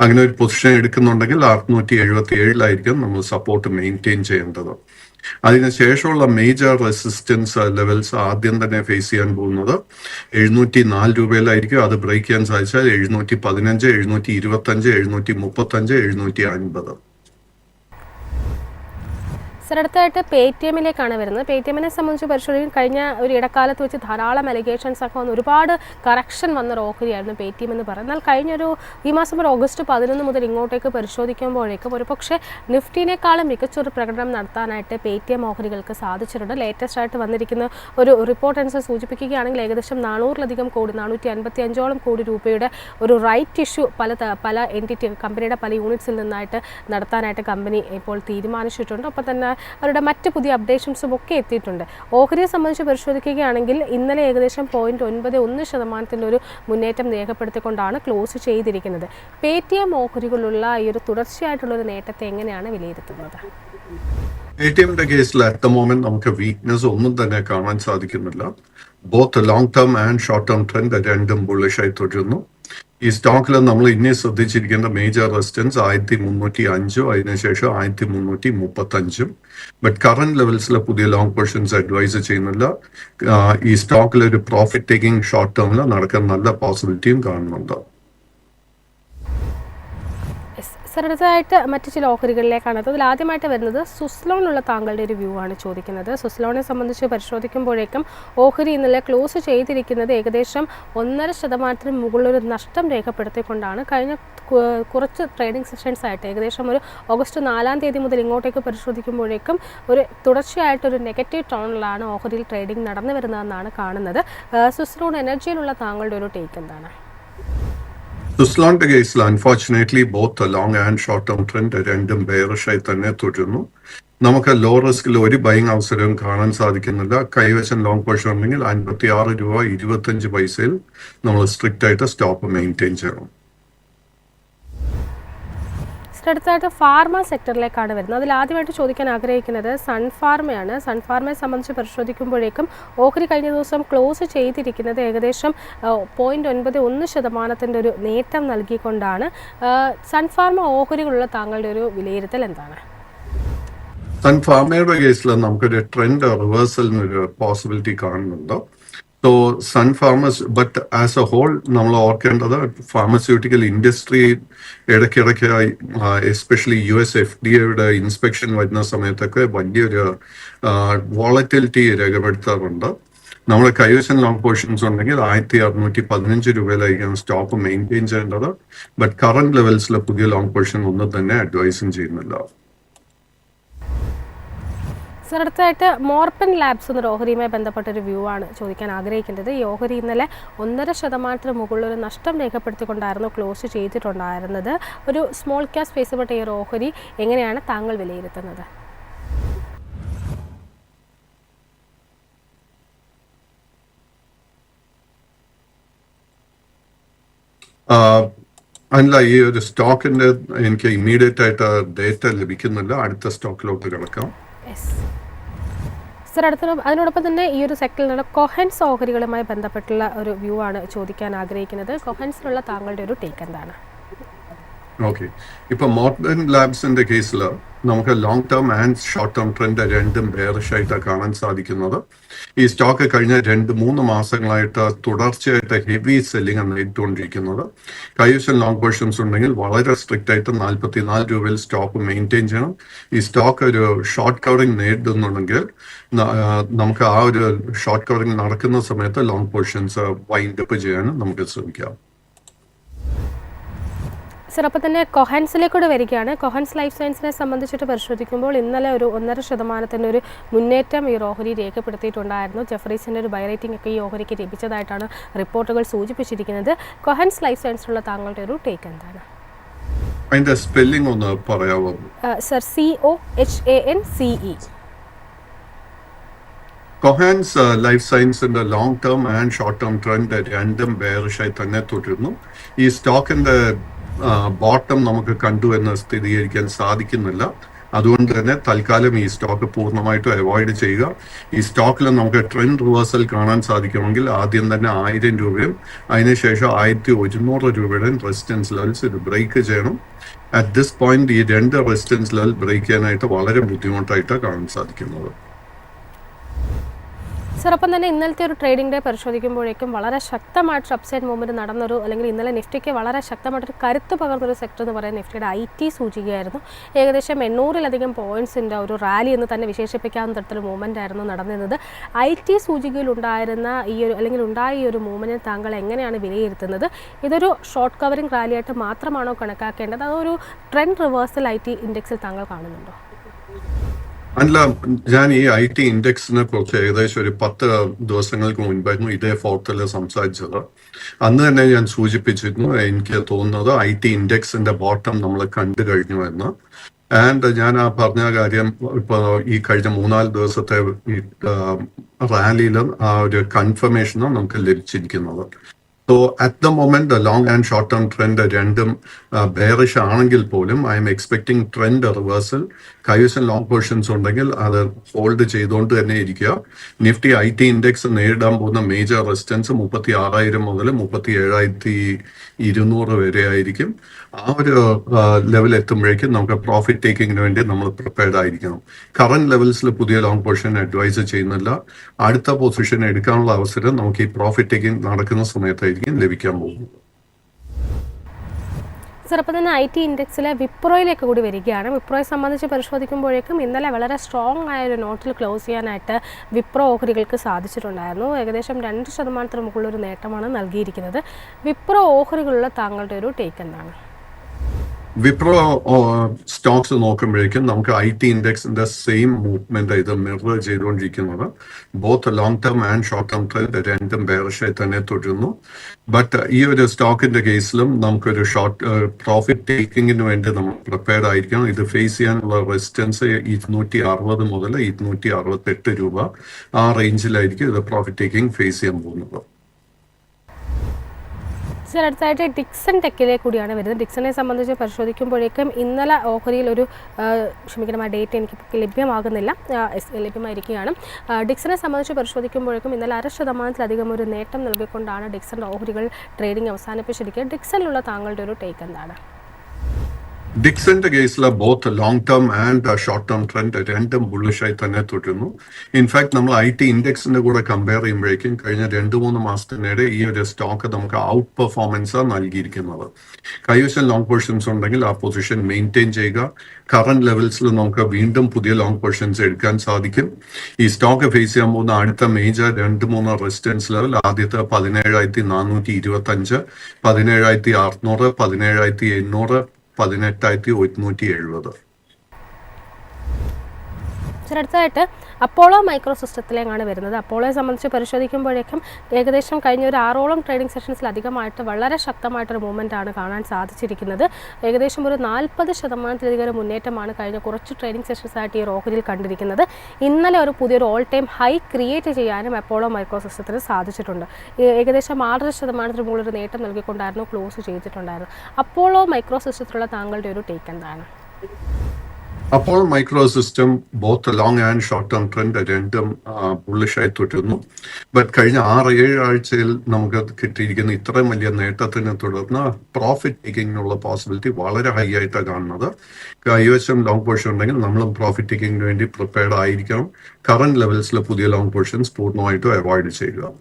അങ്ങനെ ഒരു പൊസിഷൻ എടുക്കുന്നുണ്ടെങ്കിൽ 677 നമ്മൾ സപ്പോർട്ട് മെയിൻറ്റെയിൻ ചെയ്യേണ്ടത്. അതിനുശേഷമുള്ള മേജർ റെസിസ്റ്റൻസ് ലെവൽസ് ആദ്യം തന്നെ ഫേസ് ചെയ്യാൻ പോകുന്നത് 704 രൂപയിലായിരിക്കും. അത് ബ്രേക്ക് ചെയ്യാൻ സാധിച്ചാൽ 715, 725, 735, 750. സർ, അടുത്തായിട്ട് പേടിഎമ്മിലേക്കാണ് വരുന്നത്. പേടിഎമ്മിനെ സംബന്ധിച്ച് പരിശോധിക്കും കഴിഞ്ഞ ഒരു ഇടക്കാലത്ത് വെച്ച് ധാരാളം അലിഗേഷൻസ് ഒക്കെ വന്ന് ഒരുപാട് കറക്ഷൻ വന്ന ഒരു ഓഹരിയായിരുന്നു പേടിഎം എന്ന് പറയുന്നത്. എന്നാൽ കഴിഞ്ഞൊരു ഈ മാസം ഒരു ഓഗസ്റ്റ് 11 മുതൽ ഇങ്ങോട്ടേക്ക് പരിശോധിക്കുമ്പോഴേക്കും ഒരു പക്ഷേ നിഫ്റ്റിനേക്കാളും മികച്ചൊരു പ്രകടനം നടത്താനായിട്ട് പേടിഎം ഓഹരികൾക്ക് സാധിച്ചിട്ടുണ്ട്. ലേറ്റസ്റ്റ് ആയിട്ട് വന്നിരിക്കുന്ന ഒരു റിപ്പോർട്ട് അനുസരിച്ച് സൂചിപ്പിക്കുകയാണെങ്കിൽ ഏകദേശം 400-ലധികം കോടി, 455ഓളം കോടി രൂപയുടെ ഒരു റൈറ്റ് ഇഷ്യൂ പല എൻറ്റിറ്റി കമ്പനിയുടെ പല യൂണിറ്റ്സിൽ നിന്നായിട്ട് നടത്താനായിട്ട് കമ്പനി ഇപ്പോൾ തീരുമാനിച്ചിട്ടുണ്ട്. ഒപ്പം തന്നെ അവരുടെ മറ്റ് പുതിയ അപ്ഡേഷൻസും ഒക്കെ എത്തിയിട്ടുണ്ട്. ഓഹരിയെ സംബന്ധിച്ച് പരിശോധിക്കുകയാണെങ്കിൽ ഇന്നലെ ഏകദേശം 0.91% ഒരു മുന്നേറ്റം രേഖപ്പെടുത്തിക്കൊണ്ടാണ് ക്ലോസ് ചെയ്തിരിക്കുന്നത്. പേടിഎം ഓഹരികളുള്ള ഈ ഒരു തുടർച്ചയായിട്ടുള്ള ഒരു നേട്ടത്തെ എങ്ങനെയാണ് വിലയിരുത്തുന്നത്? പേടിഎമ്മിന്റെ കേസിൽ അറ്റ് ദ മൊമെന്റ് നമുക്ക് വീക്ക്നെസ് ഒന്നും തന്നെ കാണാൻ സാധിക്കുന്നില്ല. Both long term and short term trend രണ്ടും ബുള്ളിഷായി തുടരുന്നു. ഈ സ്റ്റോക്കിൽ നമ്മൾ ഇനി ശ്രദ്ധിച്ചിരിക്കേണ്ട മേജർ റെസിസ്റ്റൻസ് 1305, അതിനുശേഷം 1335. ബട്ട് കറന്റ് ലെവൽസിൽ പുതിയ ലോങ് പൊസിഷൻസ് അഡ്വൈസ് ചെയ്യുന്നില്ല. ഈ സ്റ്റോക്കിൽ ഒരു പ്രോഫിറ്റ് ടേക്കിംഗ് ഷോർട്ട് ടേമിൽ നടക്കാൻ നല്ല പോസിബിലിറ്റിയും കാണുന്നുണ്ട്. അടുത്തതായിട്ട് മറ്റു ചില ഓഹരികളിലേക്കാണ്. അതിൽ ആദ്യമായിട്ട് വരുന്നത് സുസ്ലോണിലുള്ള താങ്കളുടെ ഒരു വ്യൂ ആണ് ചോദിക്കുന്നത്. സുസ്ലോണിനെ സംബന്ധിച്ച് പരിശോധിക്കുമ്പോഴേക്കും ഓഹരി ഇന്നലെ ക്ലോസ് ചെയ്തിരിക്കുന്നത് ഏകദേശം 1.5% മുകളിലൊരു നഷ്ടം രേഖപ്പെടുത്തിക്കൊണ്ടാണ്. കഴിഞ്ഞ കുറച്ച് ട്രേഡിംഗ് സെഷൻസ് ആയിട്ട് ഏകദേശം ഒരു ഓഗസ്റ്റ് 4 മുതൽ ഇങ്ങോട്ടേക്ക് പരിശോധിക്കുമ്പോഴേക്കും ഒരു തുടർച്ചയായിട്ടൊരു നെഗറ്റീവ് ടോണിലാണ് ഓഹരിയിൽ ട്രേഡിംഗ് നടന്നു വരുന്നതെന്നാണ് കാണുന്നത്. സുസ്ലോൺ എനർജിയിലുള്ള താങ്കളുടെ ഒരു ടേക്ക് എന്താണ്? സുസ്ലോണിന്റെ കേസിൽ unfortunately both long and short term trend രണ്ടും ബെയറിഷായി തന്നെ തുടരുന്നു. നമുക്ക് ലോ റിസ്കിൽ ഒരു ബൈങ് അവസരവും കാണാൻ സാധിക്കുന്നില്ല. കൈവശം ലോങ് പൊസിഷൻ ഉണ്ടെങ്കിൽ 56 രൂപ 25 പൈസയിൽ നമ്മൾ സ്ട്രിക്റ്റ് ആയിട്ട് സ്റ്റോപ്പ് മെയിൻറ്റെയിൻ ചെയ്യണം. അടുത്തായിട്ട് ഫാർമ സെക്ടറിലേക്കാണ് വരുന്നത്. അതിൽ ആദ്യമായിട്ട് ചോദിക്കാൻ ആഗ്രഹിക്കുന്നത് സൺഫാർമയാണ്. സൺഫാർമയെ സംബന്ധിച്ച് പരിശോധിക്കുമ്പോഴേക്കും ഓഹരി കഴിഞ്ഞ ദിവസം ക്ലോസ് ചെയ്തിരിക്കുന്നത് ഏകദേശം 0.91% ഒരു നേട്ടം നൽകിക്കൊണ്ടാണ്. സൺഫാർമ ഓഹരികളുള്ള താങ്കളുടെ ഒരു വിലയിരുത്തൽ എന്താണ്? സൺഫാർമയുടെ കേസിൽ നമുക്കൊരു ട്രെൻഡ് റിവേഴ്സലിനൊരു പോസിബിലിറ്റി കാണുന്നുണ്ട്. So Sun Pharma's, but as a whole നമ്മൾ ഓർക്കേണ്ടത് ഫാർമസ്യൂട്ടിക്കൽ ഇൻഡസ്ട്രി ഇടയ്ക്കിടയ്ക്ക് എസ്പെഷ്യലി US FDA ഇൻസ്പെക്ഷൻ വരുന്ന സമയത്തൊക്കെ വലിയൊരു വോളറ്റിലിറ്റി രേഖപ്പെടുത്താറുണ്ട്. നമ്മുടെ കൈവശം ലോങ് പൊസിഷൻസ് ഉണ്ടെങ്കിൽ 1615 രൂപയിലായിരിക്കും സ്റ്റോപ്പ് മെയിൻറ്റെയിൻ ചെയ്യേണ്ടത്. ബട്ട് കറന്റ് ലെവൽസിൽ പുതിയ ലോങ് പൊസിഷൻ ഒന്നും തന്നെ അഡ്വൈസും ചെയ്യുന്നില്ല. സർ, അടുത്തായിട്ട് മോർപ്പൻ ലാബ്സ് എന്നൊരു ഓഹരിയുമായി ബന്ധപ്പെട്ടൊരു വ്യൂ ആണ് ചോദിക്കാൻ ആഗ്രഹിക്കുന്നത്. ഈ ഓഹരി ഇന്നലെ 1.5% മുകളിലൊരു നഷ്ടം രേഖപ്പെടുത്തിക്കൊണ്ടായിരുന്നു ക്ലോസ് ചെയ്തിട്ടുണ്ടായിരുന്നത്. ഒരു സ്മോൾ ക്യാപ് സ്പേസിൽപ്പെട്ട ഈ ഒരു ഓഹരി എങ്ങനെയാണ് താങ്കൾ വിലയിരുത്തുന്നത്? അല്ല, ഈ ഒരു സ്റ്റോക്കിന്റെ എനിക്ക് ഇമ്മീഡിയറ്റ് ആയിട്ട് ഡേറ്റ ലഭിക്കുന്നില്ല. അടുത്ത സ്റ്റോക്കിലോട്ട് കിടക്കാം. സർ, അതിനോടൊപ്പം തന്നെ ഈ ഒരു സെക്ടറിലുള്ള കൊഹൻസ് ഓഹരികളുമായി ബന്ധപ്പെട്ടുള്ള ഒരു വ്യൂ ആണ് ചോദിക്കാൻ ആഗ്രഹിക്കുന്നത്. കൊഹൻസിനുള്ള താങ്കളുടെ ഒരു ടേക്ക് എന്താണ്? ഓക്കെ, ഇപ്പൊ മോഡേൺ ലാബ്സിന്റെ കേസിൽ നമുക്ക് long term and short term trend രണ്ടും ബെയറിഷ് ആയിട്ടാണ് കാണാൻ സാധിക്കുന്നത്. ഈ സ്റ്റോക്ക് കഴിഞ്ഞ 2-3 മാസങ്ങളായിട്ട് തുടർച്ചയായിട്ട് ഹെവി സെല്ലിംഗ് ആണ് നേരിട്ടുകൊണ്ടിരിക്കുന്നത്. കൈവശം ലോങ് പൊസിഷൻസ് ഉണ്ടെങ്കിൽ വളരെ സ്ട്രിക്റ്റ് ആയിട്ട് 44 രൂപയിൽ സ്റ്റോക്ക് മെയിൻറ്റെയിൻ ചെയ്യണം. ഈ സ്റ്റോക്ക് ഒരു ഷോർട്ട് കവറിംഗ് നേരിടുന്നുണ്ടെങ്കിൽ നമുക്ക് ആ ഒരു ഷോർട്ട് കവറിംഗ് നടക്കുന്ന സമയത്ത് ലോങ് പൊസിഷൻസ് വൈൻഡ് അപ്പ് ചെയ്യാനും നമുക്ക് ശ്രമിക്കാം. സർ, അപ്പോൾ തന്നെ കൊഹൻസിലേക്കൂടെ വരികയാണ്. കൊഹൻസ് ലൈഫ് സയൻസിനെ സംബന്ധിച്ചിട്ട് പരിശോധിക്കുമ്പോൾ ഇന്നലെ ഒരു 1.5% ഒരു മുന്നേറ്റം ഈ ഓഹരി രേഖപ്പെടുത്തിയിട്ടുണ്ടായിരുന്നു. ജെഫറീസിൻ്റെ ഒരു ബൈ റേറ്റിംഗ് ഒക്കെ ഈ ഓഹരിക്ക് ലഭിച്ചതായിട്ടാണ് റിപ്പോർട്ടുകൾ സൂചിപ്പിച്ചിരിക്കുന്നത്. കൊഹൻസ് ലൈഫ് സയൻസിലുള്ള താങ്കളുടെ ഒരു ടേക്ക് എന്താണ്? അതിന്റെ സ്പെല്ലിംഗ് ഒന്ന് പറയാമോ? Sir, COHANCE. കൊഹാൻസ് ലൈഫ് സയൻസിന്റെ long term and short term trend രണ്ടും ബെയറിഷായി തന്നെ തുടരുന്നു. ഈ സ്റ്റോക്കിന്റെ ബോട്ടം നമുക്ക് കണ്ടു എന്ന് സ്ഥിരീകരിക്കാൻ സാധിക്കുന്നില്ല. അതുകൊണ്ട് തന്നെ തൽക്കാലം ഈ സ്റ്റോക്ക് പൂർണ്ണമായിട്ടും അവോയ്ഡ് ചെയ്യുക. ഈ സ്റ്റോക്കിൽ നമുക്ക് ട്രെൻഡ് റിവേഴ്സൽ കാണാൻ സാധിക്കുമെങ്കിൽ ആദ്യം തന്നെ 1000 രൂപയും അതിനുശേഷം 1100 രൂപയുടെയും റെസിസ്റ്റൻസ് ലെവൽസ് ഇത് ബ്രേക്ക് ചെയ്യണം. അറ്റ് ദിസ് പോയിന്റ് ഈ 2 റെസിസ്റ്റൻസ് ലെവൽ ബ്രേക്ക് ചെയ്യാനായിട്ട് വളരെ ബുദ്ധിമുട്ടായിട്ടാണ് കാണാൻ സാധിക്കുന്നത്. സർ, അപ്പം തന്നെ ഇന്നലത്തെ ഒരു ട്രേഡിംഗ് ഡേ പരിശോധിക്കുമ്പോഴേക്കും വളരെ ശക്തമായിട്ട് അപ്സൈഡ് മൂവ്മെൻറ്റ് നടന്നൊരു, അല്ലെങ്കിൽ ഇന്നലെ നിഫ്റ്റിക്ക് വളരെ ശക്തമായിട്ടൊരു കരുത്ത് പകർന്നൊരു സെക്ടർ എന്ന് പറയുന്നത് നിഫ്റ്റിയുടെ IT സൂചികയായിരുന്നു. ഏകദേശം 800-ലധികം പോയിൻറ്റ്സിൻ്റെ ഒരു റാലി എന്ന് തന്നെ വിശേഷിപ്പിക്കാവുന്ന തരത്തിലുള്ള മൂവ്മെൻ്റ് ആയിരുന്നു നടന്നിരുന്നത്. IT സൂചികയിൽ ഉണ്ടായിരുന്ന ഉണ്ടായ ഈ ഒരു മൂവ്മെൻറ്റിനെ താങ്കൾ എങ്ങനെയാണ് വിലയിരുത്തുന്നത്? ഇതൊരു ഷോർട്ട് കവറിംഗ് റാലിയായിട്ട് മാത്രമാണോ കണക്കാക്കേണ്ടത്, അതോ ഒരു ട്രെൻഡ് റിവേഴ്സൽ IT ഇൻഡെക്സിൽ താങ്കൾ കാണുന്നുണ്ടോ? അല്ല, ഞാൻ ഈ IT ഇൻഡെക്സിനെ കുറിച്ച് ഏകദേശം ഒരു 10 ദിവസങ്ങൾക്ക് മുൻപായിരുന്നു ഇതേ ഫോർത്തിൽ സംസാരിച്ചത്. അന്ന് തന്നെ ഞാൻ സൂചിപ്പിച്ചിരുന്നു എനിക്ക് തോന്നുന്നത് IT ഇൻഡെക്സിന്റെ ബോട്ടം നമ്മൾ കണ്ടു കഴിഞ്ഞു എന്ന്. ആൻഡ് ഞാൻ ആ പറഞ്ഞ കാര്യം ഇപ്പൊ ഈ കഴിഞ്ഞ 3-4 ദിവസത്തെ ഈ റാലിയിലും ആ ഒരു കൺഫർമേഷനും നമുക്ക് ലഭിച്ചിരിക്കുന്നത്. So at the moment long and short term trend രണ്ടും ബെയറിഷ് ആണെങ്കിൽ പോലും I M expecting trend reversal. കൈവശം ലോങ് പൊസിഷൻസ് ഉണ്ടെങ്കിൽ അത് ഹോൾഡ് ചെയ്തുകൊണ്ട് തന്നെ ഇരിക്കുക. നിഫ്റ്റി IT ഇൻഡെക്സ് നേരിടാൻ പോകുന്ന മേജർ റെസിസ്റ്റൻസ് 36,000 മുതൽ 37,200 വരെ ആയിരിക്കും. ആ ഒരു ലെവൽ എത്തുമ്പോഴേക്കും നമുക്ക് പ്രോഫിറ്റ് ടേക്കിങ്ങിന് വേണ്ടി നമ്മൾ പ്രിപ്പയർഡ് ആയിരിക്കണം. കറന്റ് ലെവൽസിൽ പുതിയ ലോങ് പൊസിഷൻ അഡ്വൈസ് ചെയ്യുന്നില്ല. അടുത്ത പൊസിഷൻ എടുക്കാനുള്ള അവസരം നമുക്ക് ഈ പ്രോഫിറ്റ് ടേക്കിംഗ് നടക്കുന്ന സമയത്തായിരിക്കും ലഭിക്കാൻ പോകുന്നത്. സർ, അപ്പോൾ തന്നെ IT ഇൻഡെക്സിലെ വിപ്രോയിലേക്ക് കൂടി വരികയാണ്. വിപ്രോയെ സംബന്ധിച്ച് പരിശോധിക്കുമ്പോഴേക്കും ഇന്നലെ വളരെ സ്ട്രോങ് ആയ ഒരു നോട്ടിൽ ക്ലോസ് ചെയ്യാനായിട്ട് വിപ്രോ ഓഹരികൾക്ക് സാധിച്ചിട്ടുണ്ടായിരുന്നു. ഏകദേശം 2% മുകളിലൊരു നേട്ടമാണ് നൽകിയിരിക്കുന്നത്. വിപ്രോ ഓഹരികളുള്ള താങ്കളുടെ ഒരു ടേക്ക് എന്താണ്? വിപ്രോ സ്റ്റോക്സ് നോക്കുമ്പോഴേക്കും നമുക്ക് IT ഇൻഡെക്സിന്റെ സെയിം മൂവ്മെന്റ് ഇത് മിറർ ചെയ്തുകൊണ്ടിരിക്കുന്നത്. Both long term and short term trend രണ്ടും ബെയറിഷായി തന്നെ തുടരുന്നു. ബട്ട് ഈ ഒരു സ്റ്റോക്കിന്റെ കേസിലും നമുക്കൊരു പ്രോഫിറ്റ് ടേക്കിങ്ങിന് വേണ്ടി നമ്മൾ പ്രിപ്പയർഡ് ആയിരിക്കണം. ഇത് ഫേസ് ചെയ്യാനുള്ള റെസിസ്റ്റൻസ് 260 മുതൽ 268 രൂപ ആ റേഞ്ചിലായിരിക്കും ഇത് പ്രോഫിറ്റ് ടേക്കിംഗ് ഫേസ് ചെയ്യാൻ പോകുന്നത്. സർ, അടുത്തായിട്ട് ഡിക്സൺ ടെക്കിലേക്ക് കൂടിയാണ് വരുന്നത്. ഡിക്സനെ സംബന്ധിച്ച് പരിശോധിക്കുമ്പോഴേക്കും ഇന്നലെ ഓഹരിയിൽ ഒരു ആ ഡേറ്റ് എനിക്ക് ലഭ്യമായിരിക്കുകയാണ്. ഡിക്സനെ സംബന്ധിച്ച് പരിശോധിക്കുമ്പോഴേക്കും ഇന്നലെ 0.5% ഒരു നേട്ടം നൽകിക്കൊണ്ടാണ് ഡിക്സൺ ഓഹരികൾ ട്രേഡിംഗ് അവസാനിപ്പിച്ചിരിക്കുക. ഡിക്സണിലുള്ള താങ്കളുടെ ഒരു ടേക്ക് എന്താണ്? ഡിക്സന്റെ കേസിൽ both long term and short term trend രണ്ടും ബുള്ളിഷായി തന്നെ തുടരുന്നു. ഇൻഫാക്ട് നമ്മൾ IT ഇൻഡെക്സിന്റെ കൂടെ കമ്പയർ ചെയ്യുമ്പോഴേക്കും കഴിഞ്ഞ 2-3 മാസത്തിനിടെ ഈ ഒരു സ്റ്റോക്ക് നമുക്ക് ഔട്ട് പെർഫോമൻസ് നൽകിയിരിക്കുന്നത്. കൈവശം ലോങ് പൊസിഷൻസ് ഉണ്ടെങ്കിൽ ആ പൊസിഷൻ മെയിൻറ്റെയിൻ ചെയ്യുക. കറന്റ് ലെവൽസിൽ നമുക്ക് വീണ്ടും പുതിയ ലോങ് പൊസിഷൻസ് എടുക്കാൻ സാധിക്കും. ഈ സ്റ്റോക്ക് ഫേസ് ചെയ്യാൻ പോകുന്ന അടുത്ത മേജർ 2-3 റെസിസ്റ്റൻസ് ലെവൽ ആദ്യത്തെ 17,425, 17,600, 17,800, 18,170. അടുത്തതായിട്ട് അപ്പോളോ മൈക്രോ സിസ്റ്റത്തിലേക്കാണ് വരുന്നത്. അപ്പോളോയെ സംബന്ധിച്ച് പരിശോധിക്കുമ്പോഴേക്കും ഏകദേശം കഴിഞ്ഞ ഒരു 6ഓളം ട്രേഡിംഗ് സെഷൻസിലധികമായിട്ട് വളരെ ശക്തമായിട്ടൊരു മൂവ്മെൻറ്റാണ് കാണാൻ സാധിച്ചിരിക്കുന്നത്. ഏകദേശം ഒരു 40%-ലധികം മുന്നേറ്റമാണ് കഴിഞ്ഞ കുറച്ച് ട്രേഡിംഗ് സെഷൻസായിട്ട് ഈ ഓഹരിയിൽ കണ്ടിരിക്കുന്നത്. ഇന്നലെ ഒരു പുതിയൊരു ഓൾ ടൈം ഹൈ ക്രിയേറ്റ് ചെയ്യാനും അപ്പോളോ മൈക്രോ സിസ്റ്റത്തിന് സാധിച്ചിട്ടുണ്ട്. ഏകദേശം 6% മുകളിലൊരു നേട്ടം നൽകിക്കൊണ്ടായിരുന്നു ക്ലോസ് ചെയ്തിട്ടുണ്ടായിരുന്നത്. അപ്പോളോ മൈക്രോ സിസ്റ്റത്തിലുള്ള താങ്കളുടെ ഒരു ടേക്ക് എന്താണ്? അപ്പോൾ micro system both long and short term trend രണ്ടും ബുള്ളിഷായി തുടരുന്നു. ബട്ട് കഴിഞ്ഞ 6-7 ആഴ്ചയിൽ നമുക്ക് കിട്ടിയിരിക്കുന്ന ഇത്രയും വലിയ നേട്ടത്തിനെ തുടർന്ന് പ്രോഫിറ്റ് ടേക്കിങ്ങിനുള്ള പോസിബിലിറ്റി വളരെ ഹൈ ആയിട്ടാണ് കാണുന്നത്. കൈവശം ലോങ് പോർഷൻ ഉണ്ടെങ്കിൽ നമ്മളും പ്രോഫിറ്റ് ടേക്കിങ്ങിന് വേണ്ടി പ്രിപ്പയർഡ് ആയിരിക്കണം. കറന്റ് ലെവൽസിലെ പുതിയ ലോങ് പോർഷൻസ് പൂർണ്ണമായിട്ടും അവോയ്ഡ് ചെയ്യുക.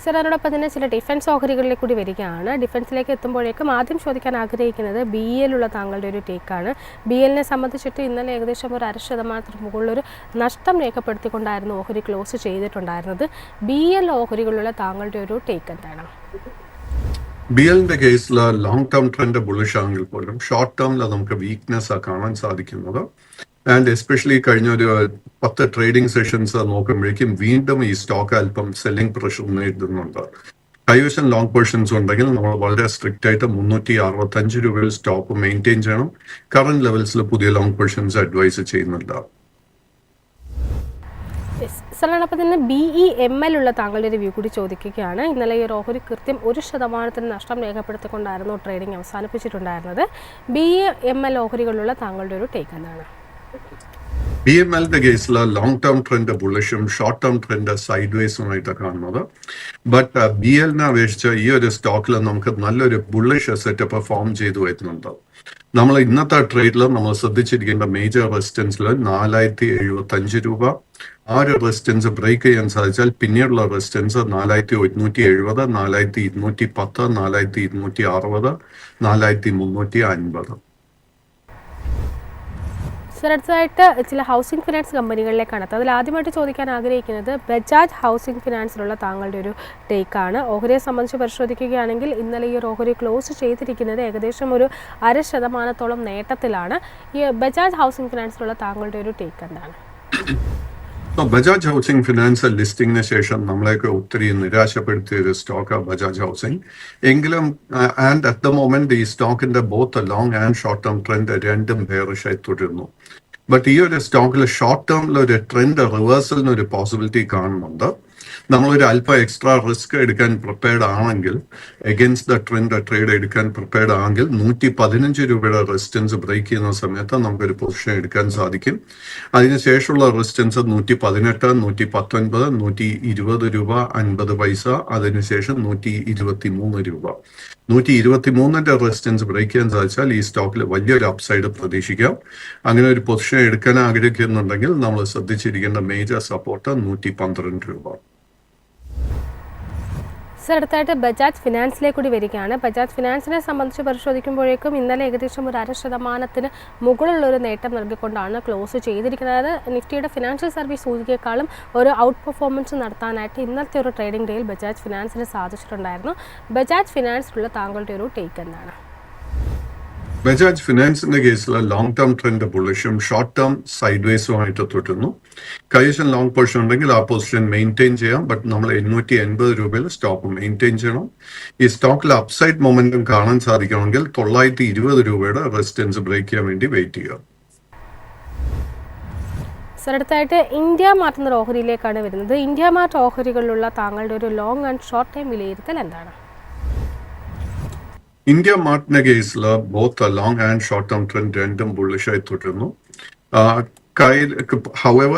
സർ, അതിനോടൊപ്പം തന്നെ ചില ഡിഫൻസ് ഓഹരികളിലേക്ക് കൂടി വരികയാണ്. ഡിഫൻസിലേക്ക് എത്തുമ്പോഴേക്കും ആദ്യം ചോദിക്കാൻ ആഗ്രഹിക്കുന്നത് BEL ഉള്ള താങ്കളുടെ ഒരു ടേക്കാണ്. BEL സംബന്ധിച്ചിട്ട് ഇന്നലെ ഏകദേശം ഒരു 0.5% മുകളിലൊരു നഷ്ടം രേഖപ്പെടുത്തിക്കൊണ്ടായിരുന്നു ഓഹരി ക്ലോസ് ചെയ്തിട്ടുണ്ടായിരുന്നത്. BEL ഓഹരികളുള്ള താങ്കളുടെ ഒരു ടേക്ക് എന്താണ്? BELന്റെ കേസിൽ ലോങ് ടേം ട്രെൻഡ് ബുള്ളിഷ് ആണെങ്കിൽ പോലും ഷോർട്ട് ടേമിൽ നമുക്ക് വീക്ക്നെസ് കാണാൻ സാധിക്കുന്നത്. ആൻഡ് എസ്പെഷ്യലി കഴിഞ്ഞ ഒരു 10 ട്രേഡിംഗ് സെഷൻസ് നോക്കുമ്പോഴേക്കും വീണ്ടും ഈ സ്റ്റോക്ക് അല്പം സെല്ലിംഗ് പ്രഷർ നേരിടുന്നുണ്ട്. കൈവശം ലോങ് പൊസിഷൻസ് ഉണ്ടെങ്കിൽ നമ്മൾ വളരെ സ്ട്രിക്റ്റ് ആയിട്ട് 365 രൂപയിൽ സ്റ്റോപ്പ് മെയിൻറ്റെയിൻ ചെയ്യണം. കറന്റ് ലെവൽസിൽ പുതിയ ലോങ് പൊസിഷൻസ് അഡ്വൈസ് ചെയ്യുന്നില്ല. സാറിനോടൊപ്പം തന്നെ BEML ഉള്ള താങ്കളുടെ ഒരു വ്യൂ കൂടി ചോദിക്കുകയാണ്. ഇന്നലെ ഈ ഒരു ഓഹരി കൃത്യം 1% നഷ്ടം രേഖപ്പെടുത്തിക്കൊണ്ടായിരുന്നു ട്രേഡിംഗ് അവസാനിപ്പിച്ചിട്ടുണ്ടായിരുന്നത്. BEML ഓഹരികളുള്ള താങ്കളുടെ ഒരു ടേക്ക് എന്താണ്? BEMLന്റെ കേസിൽ ലോങ് ടേം ട്രെൻഡ് ബുള്ളിഷും ഷോർട്ട് ടേം ട്രെൻഡ് സൈഡ് വേസുമായിട്ടാണ് കാണുന്നത്. ബട്ട് BELനെ അപേക്ഷിച്ച് ഈ ഒരു സ്റ്റോക്കിൽ നമുക്ക് നല്ലൊരു ബുള്ളിഷ് സെറ്റപ്പ് ഫോം ചെയ്തു വരുന്നുണ്ട്. നമ്മൾ ഇന്നത്തെ ട്രേഡിൽ നമ്മൾ ശ്രദ്ധിച്ചിരിക്കേണ്ട മേജർ റെസിസ്റ്റൻസിൽ 4075 രൂപ. ആ ഒരു റെസിസ്റ്റൻസ് ബ്രേക്ക് ചെയ്യാൻ സാധിച്ചാൽ പിന്നീടുള്ള റെസിസ്റ്റൻസ് 4170, 4210, 4260, 4350. സർ, അടുത്തതായിട്ട് ചില ഹൗസിംഗ് ഫിനാൻസ് കമ്പനികളിലേക്കാണ്. അതിൽ ആദ്യമായിട്ട് ചോദിക്കാൻ ആഗ്രഹിക്കുന്നത് ബജാജ് ഹൗസിംഗ് ഫിനാൻസിലുള്ള താങ്കളുടെ ഒരു ടേക്കാണ്. ഓഹരിയെ സംബന്ധിച്ച് പരിശോധിക്കുകയാണെങ്കിൽ ഇന്നലെ ഈ ഒരു ഓഹരി ക്ലോസ് ചെയ്തിരിക്കുന്നത് ഏകദേശം ഒരു 0.5% നേട്ടത്തിലാണ്. ഈ ബജാജ് ഹൗസിംഗ് ഫിനാൻസിലുള്ള താങ്കളുടെ ഒരു ടേക്ക് എന്താണ്? ബജാജ് ഹൗസിംഗ് ഫിനാൻസ് ലിസ്റ്റിംഗിന് ശേഷം നമ്മളെയൊക്കെ ഒത്തിരി നിരാശപ്പെടുത്തിയ ഒരു സ്റ്റോക്കാണ് ബജാജ് ഹൗസിംഗ്. എങ്കിലും ആൻഡ് അറ്റ് ദ മൊമെന്റ് ഈ സ്റ്റോക്കിന്റെ both long and short term trend രണ്ടും ബെയറിഷായി തുടരുന്നു. ബട്ട് ഈ ഒരു സ്റ്റോക്കിൽ ഷോർട്ട് ടേമിൽ ഒരു ട്രെൻഡ് റിവേഴ്സലിന് ഒരു പോസിബിലിറ്റി കാണുന്നുണ്ട്. നമ്മളൊരു അല്പം എക്സ്ട്രാ റിസ്ക് എടുക്കാൻ പ്രിപ്പയർഡ് ആണെങ്കിൽ, എഗൻസ്റ്റ് ദ ട്രെൻഡ് ട്രേഡ് എടുക്കാൻ പ്രിപ്പയർഡ് ആണെങ്കിൽ 115 രൂപയുടെ റെസിസ്റ്റൻസ് ബ്രേക്ക് ചെയ്യുന്ന സമയത്ത് നമുക്കൊരു പൊസിഷൻ എടുക്കാൻ സാധിക്കും. അതിനുശേഷമുള്ള റെസിസ്റ്റൻസ് 118, 119, 120 രൂപ 50 പൈസ, അതിനുശേഷം 123 രൂപ. 123ന്റെ റെസിസ്റ്റൻസ് ബ്രേക്ക് ചെയ്യാൻ സാധിച്ചാൽ ഈ സ്റ്റോക്കിൽ വലിയൊരു അപ്സൈഡ് പ്രതീക്ഷിക്കാം. അങ്ങനെ ഒരു പൊസിഷൻ എടുക്കാൻ ആഗ്രഹിക്കുന്നുണ്ടെങ്കിൽ നമ്മൾ ശ്രദ്ധിച്ചിരിക്കേണ്ട മേജർ സപ്പോർട്ട് 112 രൂപ. സർ, അടുത്തായിട്ട് ബജാജ് ഫിനാൻസിലേക്ക് കൂടി വരികയാണ്. ബജാജ് ഫിനാൻസിനെ സംബന്ധിച്ച് പരിശോധിക്കുമ്പോഴേക്കും ഇന്നലെ ഏകദേശം ഒരു 0.5% മുകളിലുള്ളൊരു നേട്ടം നൽകിക്കൊണ്ടാണ് ക്ലോസ് ചെയ്തിരിക്കുന്നത്. നിഫ്റ്റിയുടെ ഫിനാൻഷ്യൽ സർവീസ് സൂചികയെക്കാളും ഒരു ഔട്ട് പെർഫോമൻസ് നടത്താനായിട്ട് ഇന്നത്തെ ഒരു ട്രേഡിംഗ് ഡേയിൽ ബജാജ് ഫിനാൻസിന് സാധിച്ചിട്ടുണ്ടായിരുന്നു. ബജാജ് ഫിനാൻസിലുള്ള താങ്കളുടെ ഒരു ടേക്ക് എന്താണ്? ബജാജ് ഫിനാൻസിന്റെ കേസിൽ ലോങ് ടേം ട്രെൻഡ് ബുള്ളിഷും ഷോർട്ട് ടേം സൈഡ് വേസുമായിട്ട് തുടരുന്നു. കൈവശം ലോങ് പൊസിഷൻ ഉണ്ടെങ്കിൽ ആ പൊസിഷൻ മെയിൻറ്റെയിൻ ചെയ്യാം. ബട്ട് നമ്മൾ 880 രൂപയിൽ സ്റ്റോപ്പ് മെയിൻറ്റെയിൻ ചെയ്യണം. ഈ സ്റ്റോക്കിൽ അപ്സൈഡ് മൊമെന്റം കാണാൻ സാധിക്കണമെങ്കിൽ 920 രൂപയുടെ റെസിസ്റ്റൻസ് ബ്രേക്ക് ചെയ്യാൻ വേണ്ടി വെയിറ്റ് ചെയ്യുക. സർ, അടുത്തായിട്ട് ഇന്ത്യ മാർട്ട് എന്ന ഓഹരിയിലേക്കാണ് വരുന്നത്. ഇന്ത്യ മാർട്ട് ഓഹരികളിലുള്ള താങ്കളുടെ ഒരു ലോങ് ആൻഡ് ഷോർട്ട് ടൈം വിലയിരുത്തൽ എന്താണ്? ഇന്ത്യ മാർട്ടിന്റെ കേസിൽ both long and short term trend രണ്ടും ബുള്ളിഷായി തുടരുന്നു. ഹൗവർ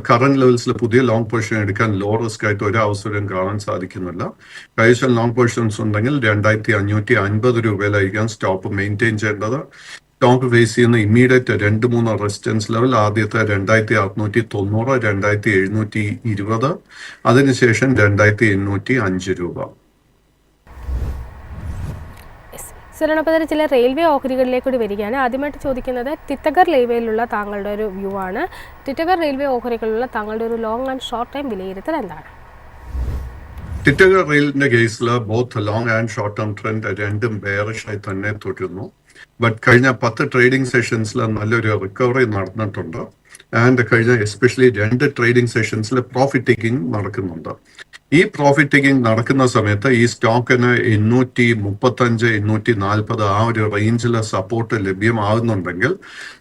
കറന്റ് ലെവൽസിൽ പുതിയ ലോങ് പൊസിഷൻ എടുക്കാൻ ലോ റിസ്ക് ആയിട്ട് ഒരു അവസരം കാണാൻ സാധിക്കുന്നില്ല. കൈവശം ലോങ് പൊസിഷൻസ് ഉണ്ടെങ്കിൽ 2550 രൂപയിലായിരിക്കാം സ്റ്റോപ്പ് മെയിൻറ്റെയിൻ ചെയ്യേണ്ടത്. സ്റ്റോക്ക് ഫേസ് ചെയ്യുന്ന ഇമ്മീഡിയറ്റ് 2-3 റെസിസ്റ്റൻസ് ലെവൽ ആദ്യത്തെ 2690, 2720, അതിനുശേഷം 2805 രൂപ. സാറിനൊപ്പം തന്നെ ചില റെയിൽവേ ഓഹരികളിലേക്ക് കൂടി വരികയാണ്. ആദ്യമായിട്ട് ചോദിക്കുന്നത് ടിറ്റഗർ റെയിൽവേയിലുള്ള താങ്കളുടെ ഒരു വ്യൂ ആണ്. ടിറ്റഗർ റെയിൽവേ ഓഹരികളിലുള്ള താങ്കളുടെ ഒരു ലോങ് ആൻഡ് ഷോർട്ട് ടൈം വിലയിരുത്തൽ എന്താണ്? ടിറ്റഗർ റെയിലിന്റെ കേസിൽ both long and short term trend രണ്ടും ബെയറിഷായി തന്നെ തുടരുന്നു. ബട്ട് കഴിഞ്ഞ 10 ട്രേഡിംഗ് സെഷൻസിൽ നല്ലൊരു റിക്കവറി നടന്നിട്ടുണ്ട്. ആൻഡ് കഴിഞ്ഞ എസ്പെഷ്യലി 2 ട്രേഡിംഗ് സെഷൻസിൽ പ്രോഫിറ്റ് ടേക്കിംഗ് നടക്കുന്നുണ്ട്. ഈ പ്രോഫിറ്റ് ടേക്കിംഗ് നടക്കുന്ന സമയത്ത് ഈ സ്റ്റോക്കിന് 835, 840 ആ ഒരു റേഞ്ചിൽ സപ്പോർട്ട് ലഭ്യമാകുന്നുണ്ടെങ്കിൽ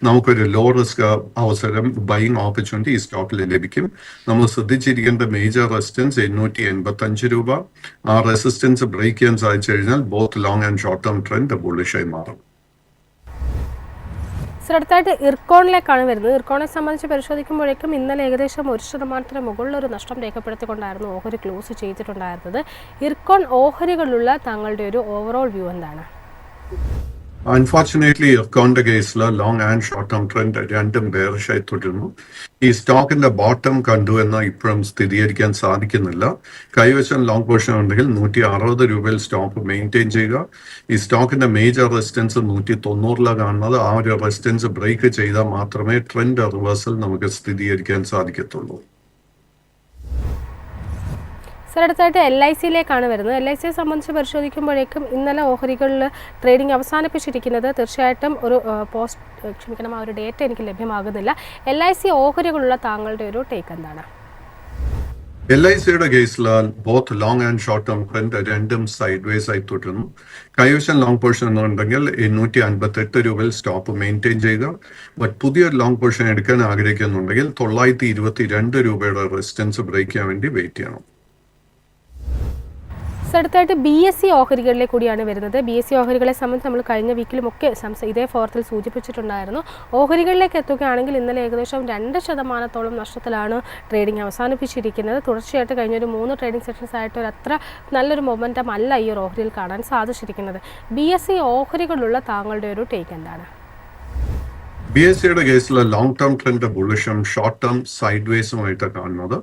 നമുക്കൊരു ലോ റിസ്ക് അവസരം ബൈയിങ് ഓപ്പർച്യൂണിറ്റി ഈ സ്റ്റോക്കിൽ ലഭിക്കും. നമ്മൾ ശ്രദ്ധിച്ചിരിക്കേണ്ട മേജർ റെസിസ്റ്റൻസ് 885 രൂപ. ആ റെസിസ്റ്റൻസ് ബ്രേക്ക് ചെയ്യാൻ സാധിച്ചു കഴിഞ്ഞാൽ both long and short term trend ബുള്ളിഷായി മാറും. സർ, അടുത്തായിട്ട് ഇർക്കോണിലേക്കാണ് വരുന്നത്. ഇർക്കോണെ സംബന്ധിച്ച് പരിശോധിക്കുമ്പോഴേക്കും ഇന്നലെ ഏകദേശം 1% മുകളിലൊരു നഷ്ടം രേഖപ്പെടുത്തിക്കൊണ്ടായിരുന്നു ഓഹരി ക്ലോസ് ചെയ്തിട്ടുണ്ടായിരുന്നത്. ഇർക്കോൺ ഓഹരികളുള്ള താങ്കളുടെ ഒരു ഓവറോൾ വ്യൂ എന്താണ്? അൺഫോർച്ചുനേറ്റ്ലി ഇർക്കോണിന്റെ കേസിൽ long and short term trend രണ്ടും ബെയറിഷായി തുടരുന്നു. ഈ സ്റ്റോക്കിന്റെ ബോട്ടം കണ്ടു എന്ന് ഇപ്പോഴും സ്ഥിരീകരിക്കാൻ സാധിക്കുന്നില്ല. കൈവശം ലോങ് പൊസിഷൻ ഉണ്ടെങ്കിൽ 160 രൂപയിൽ സ്റ്റോക്ക് മെയിൻറ്റെയിൻ ചെയ്യുക. ഈ സ്റ്റോക്കിന്റെ മേജർ റെസിസ്റ്റൻസ് 190 കാണുന്നത്. ആ ഒരു റെസിസ്റ്റൻസ് ബ്രേക്ക് ചെയ്താൽ മാത്രമേ ട്രെൻഡ് റിവേഴ്സൽ നമുക്ക് സ്ഥിരീകരിക്കാൻ സാധിക്കത്തുള്ളൂ. സർ, അടുത്തായിട്ട് LICയിലേക്കാണ് വരുന്നത്. LICയെ സംബന്ധിച്ച് പരിശോധിക്കുമ്പോഴേക്കും ഇന്നലെ ഓഹരികളിൽ ട്രേഡിംഗ് അവസാനിപ്പിച്ചിരിക്കുന്നത് തീർച്ചയായിട്ടും ഒരു ആ ഒരു ഡേറ്റ എനിക്ക് ലഭ്യമാകുന്നില്ല. LIC ഓഹരികളുള്ള താങ്കളുടെ ഒരു ടേക്ക് എന്താണ്? LICയുടെ കേസിൽ both long and short term trend രണ്ടും സൈഡ് വേസ് ആയി തുടരുന്നു. കൈവശം ലോങ് പൊസിഷൻ എന്നുണ്ടെങ്കിൽ 858 രൂപയിൽ സ്റ്റോപ്പ് മെയിൻറ്റെയിൻ ചെയ്യുക. ബട്ട് പുതിയൊരു ലോങ് പൊസിഷൻ എടുക്കാൻ ആഗ്രഹിക്കുന്നുണ്ടെങ്കിൽ 922 രൂപയുടെ റെസിസ്റ്റൻസ് ബ്രേക്ക് ചെയ്യാൻ വേണ്ടി വെയിറ്റ് ചെയ്യണം. അടുത്തായിട്ട് BSE ഓഹരികളിലേക്ക് കൂടിയാണ് വരുന്നത്. BSE ഓഹരികളെ സംബന്ധിച്ച് നമ്മൾ കഴിഞ്ഞ വീക്കിലുമൊക്കെ ഇതേ ഫോറത്തിൽ സൂചിപ്പിച്ചിട്ടുണ്ടായിരുന്നു. ഓഹരികളിലേക്ക് എത്തുകയാണെങ്കിൽ ഇന്നലെ ഏകദേശം 2% നഷ്ടത്തിലാണ് ട്രേഡിംഗ് അവസാനിപ്പിച്ചിരിക്കുന്നത്. തുടർച്ചയായിട്ട് കഴിഞ്ഞൊരു 3 ട്രേഡിംഗ് സെഷൻസ് ആയിട്ട് ഒരു അത്ര നല്ലൊരു മൊമെൻറ്റം അല്ല ഈ ഒരു ഓഹരിയിൽ കാണാൻ സാധിച്ചിരിക്കുന്നത്. BSE ഓഹരികളുള്ള താങ്കളുടെ ഒരു ടേക്ക് എന്താണ്? BSEയുടെ കേസിൽ ലോങ് ടേം ട്രെൻഡ് ബുള്ളിഷും ഷോർട്ട് ടേം സൈഡ് വേസുമായിട്ട് കാണുന്നത്.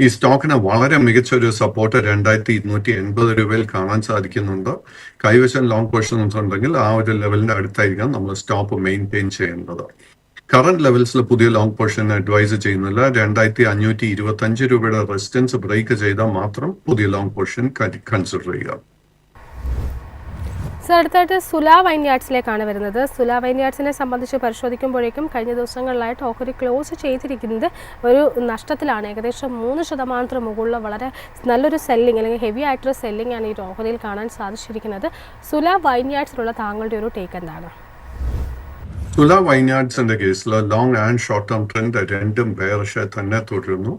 ഈ സ്റ്റോക്കിന് വളരെ മികച്ചൊരു സപ്പോർട്ട് 2280 രൂപയിൽ കാണാൻ സാധിക്കുന്നുണ്ട്. കൈവശം ലോങ് പൊസിഷൻസ് ഉണ്ടെങ്കിൽ ആ ഒരു ലെവലിന്റെ അടുത്തായിരിക്കാം നമ്മൾ സ്റ്റോപ്പ് മെയിൻറ്റെയിൻ ചെയ്യേണ്ടത്. കറന്റ് ലെവൽസിൽ പുതിയ ലോങ് പൊസിഷൻ അഡ്വൈസ് ചെയ്യുന്നില്ല. 2525 രൂപയുടെ റെസിസ്റ്റൻസ് ബ്രേക്ക് ചെയ്താൽ മാത്രം പുതിയ ലോങ് പൊസിഷൻ കൺസിഡർ ചെയ്യുക. സർ, അടുത്തായിട്ട് സുല വൈൻയാർഡ്സിലേക്കാണ് വരുന്നത്. സുല വൈൻയാർഡ്സിനെ സംബന്ധിച്ച് പരിശോധിക്കുമ്പോഴേക്കും കഴിഞ്ഞ ദിവസങ്ങളിലായിട്ട് ഓഹരി ക്ലോസ് ചെയ്തിരിക്കുന്നത് ഒരു നഷ്ടത്തിലാണ്. ഏകദേശം 3% മുകളിൽ വളരെ നല്ലൊരു സെല്ലിംഗ് അല്ലെങ്കിൽ ഹെവി ആയിട്ടൊരു സെല്ലിംഗ് ആണ് ഈ ഓഹരിയിൽ കാണാൻ സാധിച്ചിരിക്കുന്നത്. സുല വൈൻയാർഡ്സിലുള്ള താങ്കളുടെ ഒരു ടേക്ക് എന്താണ്? സുല വൈൻയാർഡ്സിന്റെ കേസിൽ long and short term trend രണ്ടും ബെയറിഷായി തന്നെ തുടരുന്നു.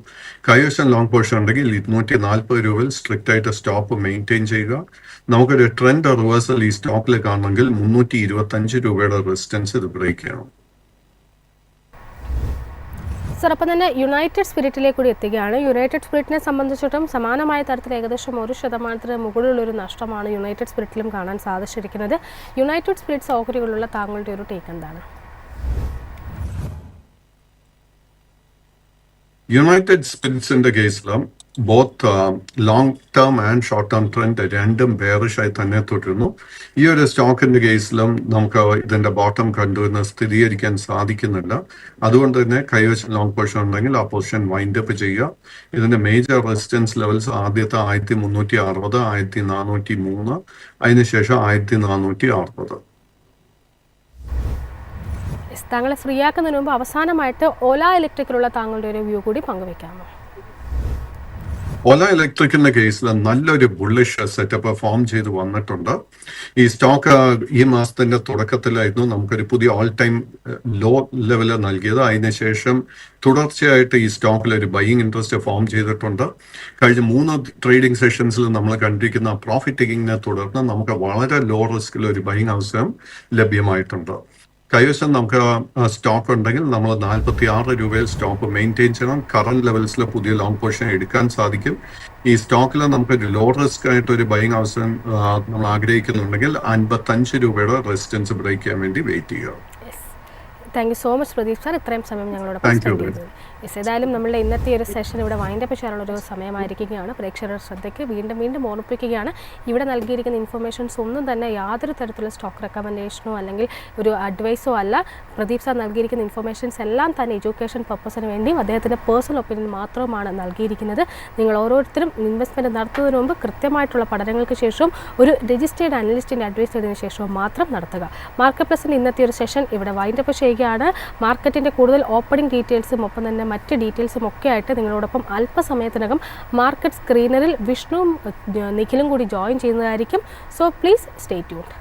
കൈവശം ലോങ് പൊസിഷൻ ഉണ്ടെങ്കിൽ 240 രൂപയിൽ സ്ട്രിക്റ്റ് ആയിട്ട് സ്റ്റോപ്പ് മെയിൻറ്റെയിൻ ചെയ്യുക. നമുക്കൊരു ട്രെൻഡ് റിവേഴ്സൽ ഈ സ്റ്റോക്കിൽ കാണണമെങ്കിൽ 325 രൂപയുടെ റെസിസ്റ്റൻസ് ഇത് ബ്രേക്ക് ചെയ്യണം. സർ, അപ്പം തന്നെ യുണൈറ്റഡ് സ്പിരിറ്റിലേക്ക് കൂടി എത്തുകയാണ്. യുണൈറ്റഡ് സ്പിരിറ്റിനെ സംബന്ധിച്ചിട്ടും സമാനമായ തരത്തിൽ ഏകദേശം 1% മുകളിലുള്ളൊരു നഷ്ടമാണ് യുണൈറ്റഡ് സ്പിരിറ്റിലും കാണാൻ സാധിച്ചിരിക്കുന്നത്. യുണൈറ്റഡ് സ്പിരിറ്റ്സ് ഓഹരികളുള്ള താങ്കളുടെ ഒരു ടേക്ക് എന്താണ്? യുണൈറ്റഡ് സ്പിരിറ്റ്സിന്റെ കേസിലും both long term and short term trend രണ്ടും ബെയറിഷായി തന്നെ തുടരുന്നു. ഈ ഒരു സ്റ്റോക്കിന്റെ കേസിലും നമുക്ക് ഇതിന്റെ ബോട്ടം കണ്ടു എന്ന് സ്ഥിരീകരിക്കാൻ സാധിക്കുന്നില്ല. അതുകൊണ്ട് തന്നെ കൈവശം ലോങ് പൊസിഷൻ ഉണ്ടെങ്കിൽ ആ പൊസിഷൻ വൈൻഡ് അപ്പ് ചെയ്യുക. ഇതിന്റെ മേജർ റെസിസ്റ്റൻസ് ലെവൽസ് ആദ്യത്തെ 1360, 1403, അതിനുശേഷം 1460. താങ്കളെ ഫ്രീ ആക്കുന്നതിന് മുമ്പ് അവസാനമായിട്ട് ഓല ഇലക്ട്രിക്കിലുള്ള താങ്കളുടെ ഒരു വ്യൂ കൂടി പങ്കുവെക്കാമോ? ഓല ഇലക്ട്രിക്കിന്റെ കേസിൽ നല്ലൊരു ബുള്ളിഷ് സെറ്റപ്പ് ഫോം ചെയ്ത് വന്നിട്ടുണ്ട്. ഈ സ്റ്റോക്ക് ഈ മാസത്തിന്റെ തുടക്കത്തിലായിരുന്നു നമുക്കൊരു പുതിയ ഓൾ ടൈം ലോ ലെവല് നൽകിയത്. അതിനുശേഷം തുടർച്ചയായിട്ട് ഈ സ്റ്റോക്കിൽ ഒരു ബൈയിങ് ഇൻട്രസ്റ്റ് ഫോം ചെയ്തിട്ടുണ്ട്. കഴിഞ്ഞ 3 ട്രേഡിംഗ് സെഷൻസിൽ നമ്മൾ കണ്ടിരിക്കുന്ന പ്രോഫിറ്റ് ടേക്കിങ്ങിനെ തുടർന്ന് നമുക്ക് വളരെ ലോ റിസ്കിൽ ഒരു ബൈയിങ് അവസരം ലഭ്യമായിട്ടുണ്ട്. കൈവശം നമുക്ക് സ്റ്റോക്ക് ഉണ്ടെങ്കിൽ നമ്മൾ 46 രൂപയിൽ സ്റ്റോക്ക് മെയിൻറ്റെയിൻ ചെയ്യണം. കറന്റ് ലെവൽസിൽ പുതിയ ലോങ് പൊസിഷൻ എടുക്കാൻ സാധിക്കും. ഈ സ്റ്റോക്കിൽ നമുക്ക് ലോ റിസ്ക് ആയിട്ട് ഒരു ബൈയിങ് അവസരം നമ്മൾ ആഗ്രഹിക്കുന്നുണ്ടെങ്കിൽ 55 രൂപയുടെ റെസിസ്റ്റൻസ് ബ്രേക്ക് ചെയ്യാൻ വേണ്ടി വെയിറ്റ് ചെയ്യുക. Thank you so much Pradeep sir, ഇത്രയും സമയം ഞങ്ങളോടൊപ്പം സ്പെൻഡ് ചെയ്തത്. ഏതായാലും നമ്മളുടെ ഇന്നത്തെ ഒരു സെഷൻ ഇവിടെ വൈൻഡപ്പ് ചെയ്യാനുള്ളൊരു സമയമായിരിക്കുകയാണ്. പ്രേക്ഷകരുടെ ശ്രദ്ധയ്ക്ക് വീണ്ടും ഓർമ്മിപ്പിക്കുകയാണ്, ഇവിടെ നൽകിയിരിക്കുന്ന ഇൻഫർമേഷൻസ് ഒന്നും തന്നെ യാതൊരു തരത്തിലുള്ള സ്റ്റോക്ക് റെക്കമെൻഡേഷനോ അല്ലെങ്കിൽ ഒരു അഡ്വൈസോ അല്ല. പ്രദീപ് സാർ നൽകിയിരിക്കുന്ന ഇൻഫർമേഷൻസ് എല്ലാം തന്നെ എഡ്യൂക്കേഷൻ പർപ്പസിന് വേണ്ടിയും അദ്ദേഹത്തിൻ്റെ പേഴ്സണൽ ഒപ്പീനിയൻ മാത്രമാണ് നൽകിയിരിക്കുന്നത്. നിങ്ങൾ ഓരോരുത്തരും ഇൻവെസ്റ്റ്മെൻറ്റ് നടത്തുന്നതിന് മുമ്പ് കൃത്യമായിട്ടുള്ള പഠനങ്ങൾക്ക് ശേഷവും ഒരു രജിസ്റ്റേർഡ് അനലിസ്റ്റിൻ്റെ അഡ്വൈസ് ചെയ്തതിനു ശേഷവും മാത്രം നടത്തുക. മാർക്കറ്റ് പ്ലസിൻ്റെ ഇന്നത്തെ ഒരു സെഷൻ ഇവിടെ വൈൻഡപ്പ് ചെയ്യുക. മാർക്കറ്റിൻ്റെ കൂടുതൽ ഓപ്പണിംഗ് ഡീറ്റെയിൽസും ഒപ്പം തന്നെ മറ്റ് ഡീറ്റെയിൽസും ഒക്കെ ആയിട്ട് നിങ്ങളോടൊപ്പം അല്പസമയത്തിനകം മാർക്കറ്റ് സ്ക്രീനറിൽ വിഷ്ണുവും നിഖിലും കൂടി ജോയിൻ ചെയ്യുന്നതായിരിക്കും. So please stay tuned.